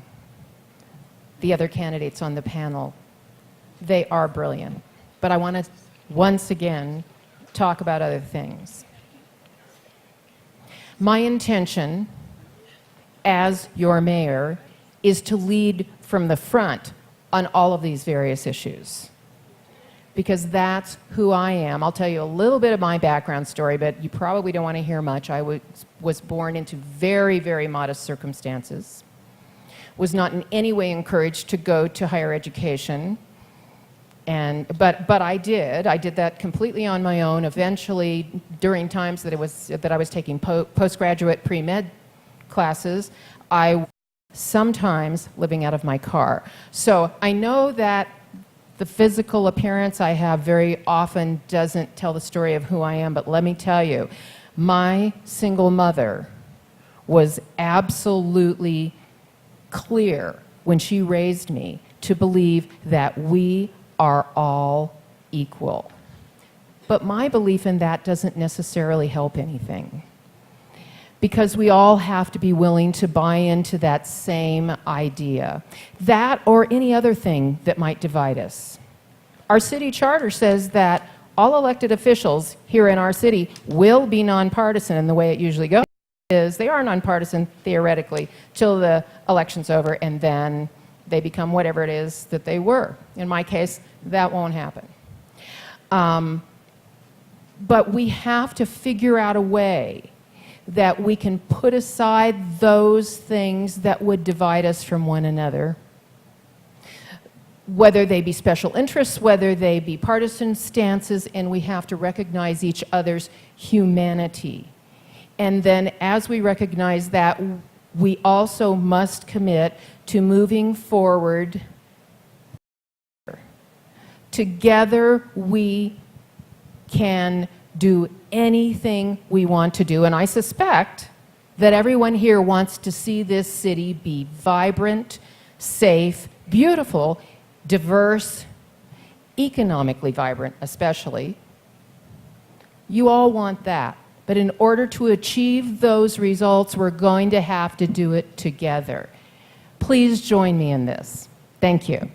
the other candidates on the panel. They are brilliant. But I want to once again talk about other things. My intention as your mayor is to lead from the front on all of these various issues, because that's who I am. I'll tell you a little bit of my background story, but you probably don't want to hear much. I was born into very, very modest circumstances, was not in any way encouraged to go to higher education. But I did that completely on my own. Eventually, during times that I was taking postgraduate pre-med classes, I was sometimes living out of my car. So I know that the physical appearance I have very often doesn't tell the story of who I am, but let me tell you, my single mother was absolutely clear when she raised me to believe that we are all equal. But my belief in that doesn't necessarily help anything, because we all have to be willing to buy into that same idea, that or any other thing that might divide us. Our city charter says that all elected officials here in our city will be nonpartisan, and the way it usually goes is they are nonpartisan theoretically till the election's over, and then they become whatever it is that they were. In my case, that won't happen. But we have to figure out a way that we can put aside those things that would divide us from one another, whether they be special interests, whether they be partisan stances, and we have to recognize each other's humanity. And then as we recognize that, we also must commit to moving forward. Together we can do anything we want to do, and I suspect that everyone here wants to see this city be vibrant, safe, beautiful, diverse, economically vibrant especially. You all want that. But in order to achieve those results, we're going to have to do it together. Please join me in this. Thank you.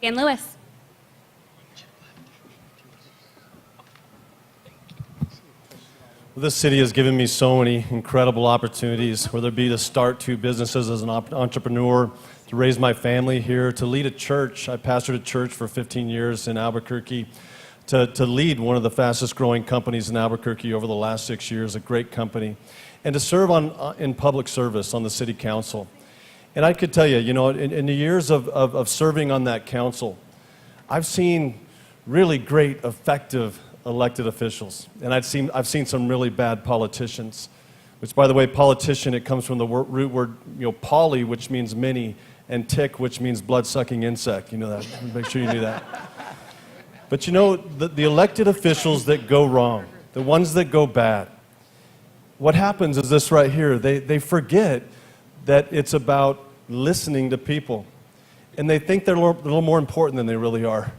Dan Lewis. This city has given me so many incredible opportunities, whether it be to start two businesses as an entrepreneur, to raise my family here, to lead a church. I pastored a church for 15 years in Albuquerque, to lead one of the fastest growing companies in Albuquerque over the last 6 years, a great company, and to serve in public service on the city council. And I could tell you, in the years of serving on that council, I've seen really great, effective elected officials. And I've seen some really bad politicians, which, by the way, politician, it comes from the root word, poly, which means many, and tick, which means blood-sucking insect. You know that. Make sure you knew that. But the elected officials that go wrong, the ones that go bad, what happens is this right here. They forget that it's about listening to people. And they think they're a little more important than they really are.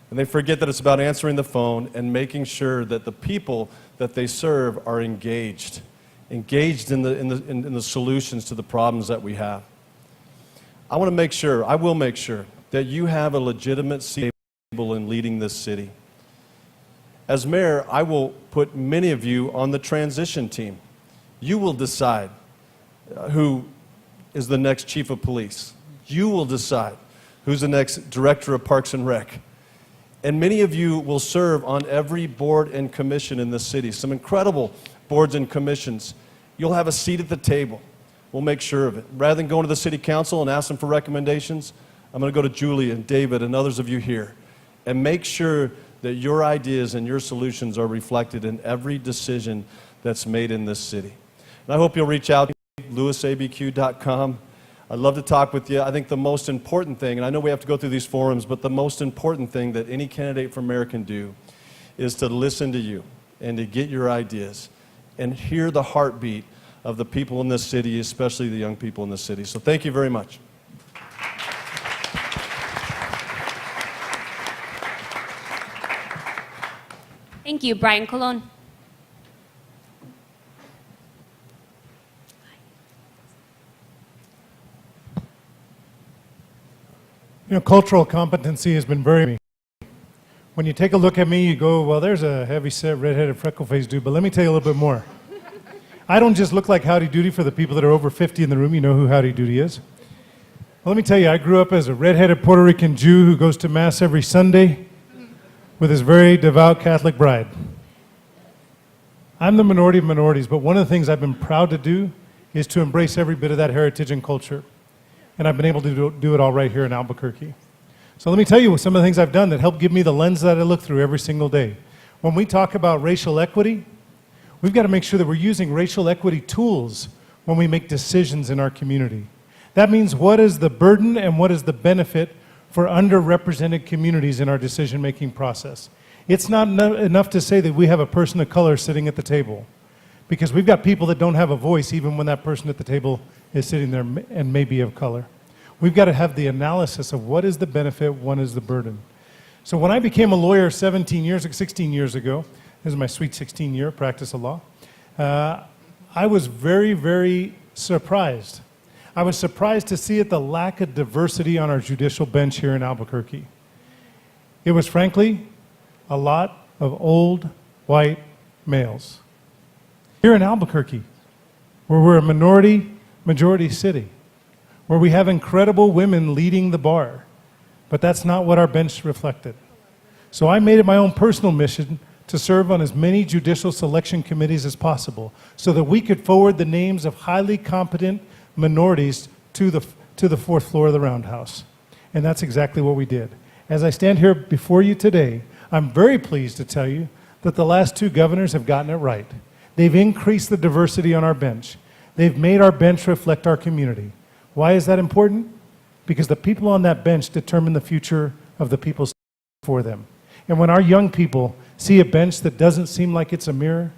And they forget that it's about answering the phone and making sure that the people that they serve are engaged in the solutions to the problems that we have. I will make sure that you have a legitimate seat in leading this city. As mayor, I will put many of you on the transition team. You will decide who is the next chief of police. You will decide who's the next director of Parks and Rec. And many of you will serve on every board and commission in this city, some incredible boards and commissions. You'll have a seat at the table. We'll make sure of it. Rather than going to the city council and ask them for recommendations, I'm going to go to Julie and David and others of you here and make sure that your ideas and your solutions are reflected in every decision that's made in this city. And I hope you'll reach out to lewisabq.com. I'd love to talk with you. I think the most important thing, and I know we have to go through these forums, but the most important thing that any candidate for mayor can do is to listen to you and to get your ideas and hear the heartbeat of the people in this city, especially the young people in this city. So thank you very much. Thank you, Brian Colon. Cultural competency has been very. When you take a look at me, you go, well, there's a heavy-set, red-headed, freckle-faced dude, but let me tell you a little bit more. I don't just look like Howdy Doody. For the people that are over 50 in the room, you know who Howdy Doody is. Well, let me tell you, I grew up as a red-headed Puerto Rican Jew who goes to Mass every Sunday with his very devout Catholic bride. I'm the minority of minorities, but one of the things I've been proud to do is to embrace every bit of that heritage and culture. And I've been able to do it all right here in Albuquerque. So let me tell you some of the things I've done that help give me the lens that I look through every single day. When we talk about racial equity, we've got to make sure that we're using racial equity tools when we make decisions in our community. That means what is the burden and what is the benefit for underrepresented communities in our decision-making process. It's not enough to say that we have a person of color sitting at the table, because we've got people that don't have a voice even when that person at the table is sitting there and may be of color. We've got to have the analysis of what is the benefit, what is the burden. So when I became a lawyer 16 years ago, this is my sweet 16 year practice of law, I was very, very surprised. I was surprised to see the lack of diversity on our judicial bench here in Albuquerque. It was frankly a lot of old white males. Here in Albuquerque, where we're a majority city, where we have incredible women leading the bar, but that's not what our bench reflected. So I made it my own personal mission to serve on as many judicial selection committees as possible so that we could forward the names of highly competent minorities to the fourth floor of the roundhouse. And that's exactly what we did. As I stand here before you today, I'm very pleased to tell you that the last two governors have gotten it right. They've increased the diversity on our bench. They've made our bench reflect our community. Why is that important? Because the people on that bench determine the future of the people for them. And when our young people see a bench that doesn't seem like it's a mirror,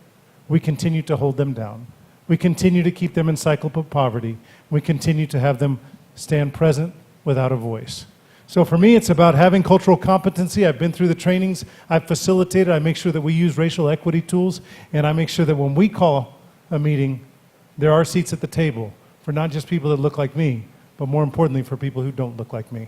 we continue to hold them down. We continue to keep them in cycle of poverty. We continue to have them stand present without a voice. So for me, it's about having cultural competency. I've been through the trainings. I've facilitated. I make sure that we use racial equity tools. And I make sure that when we call a meeting, there are seats at the table for not just people that look like me, but more importantly, for people who don't look like me.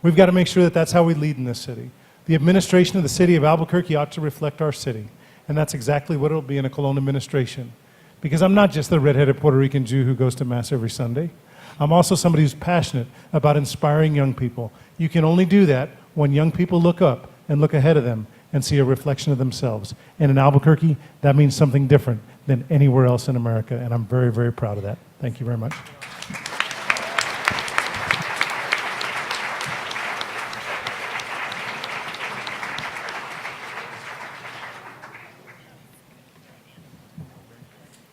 We've got to make sure that that's how we lead in this city. The administration of the city of Albuquerque ought to reflect our city, and that's exactly what it'll be in a Colon administration. Because I'm not just the redheaded Puerto Rican Jew who goes to Mass every Sunday. I'm also somebody who's passionate about inspiring young people. You can only do that when young people look up and look ahead of them and see a reflection of themselves. And in Albuquerque, that means something different than anywhere else in America, and I'm very, very proud of that. Thank you very much.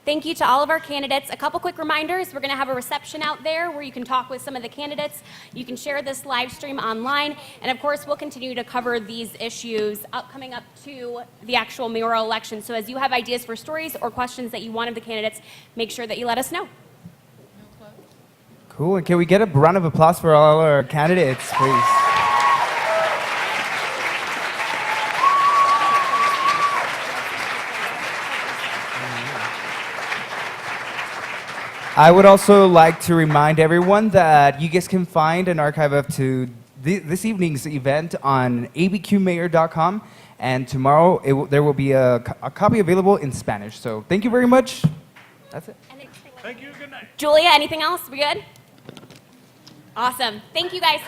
Thank you to all of our candidates. A couple quick reminders. We're going to have a reception out there where you can talk with some of the candidates. You can share this live stream online. And of course, we'll continue to cover these issues coming up to the actual mayoral election. So as you have ideas for stories or questions that you want of the candidates, make sure that you let us know. Cool. And can we get a round of applause for all our candidates, please? I would also like to remind everyone that you guys can find an archive of this evening's event on abqmayor.com, and tomorrow there will be a copy available in Spanish. So thank you very much. That's it. Thank you. Good night. Julia, anything else? We good? Awesome. Thank you, guys.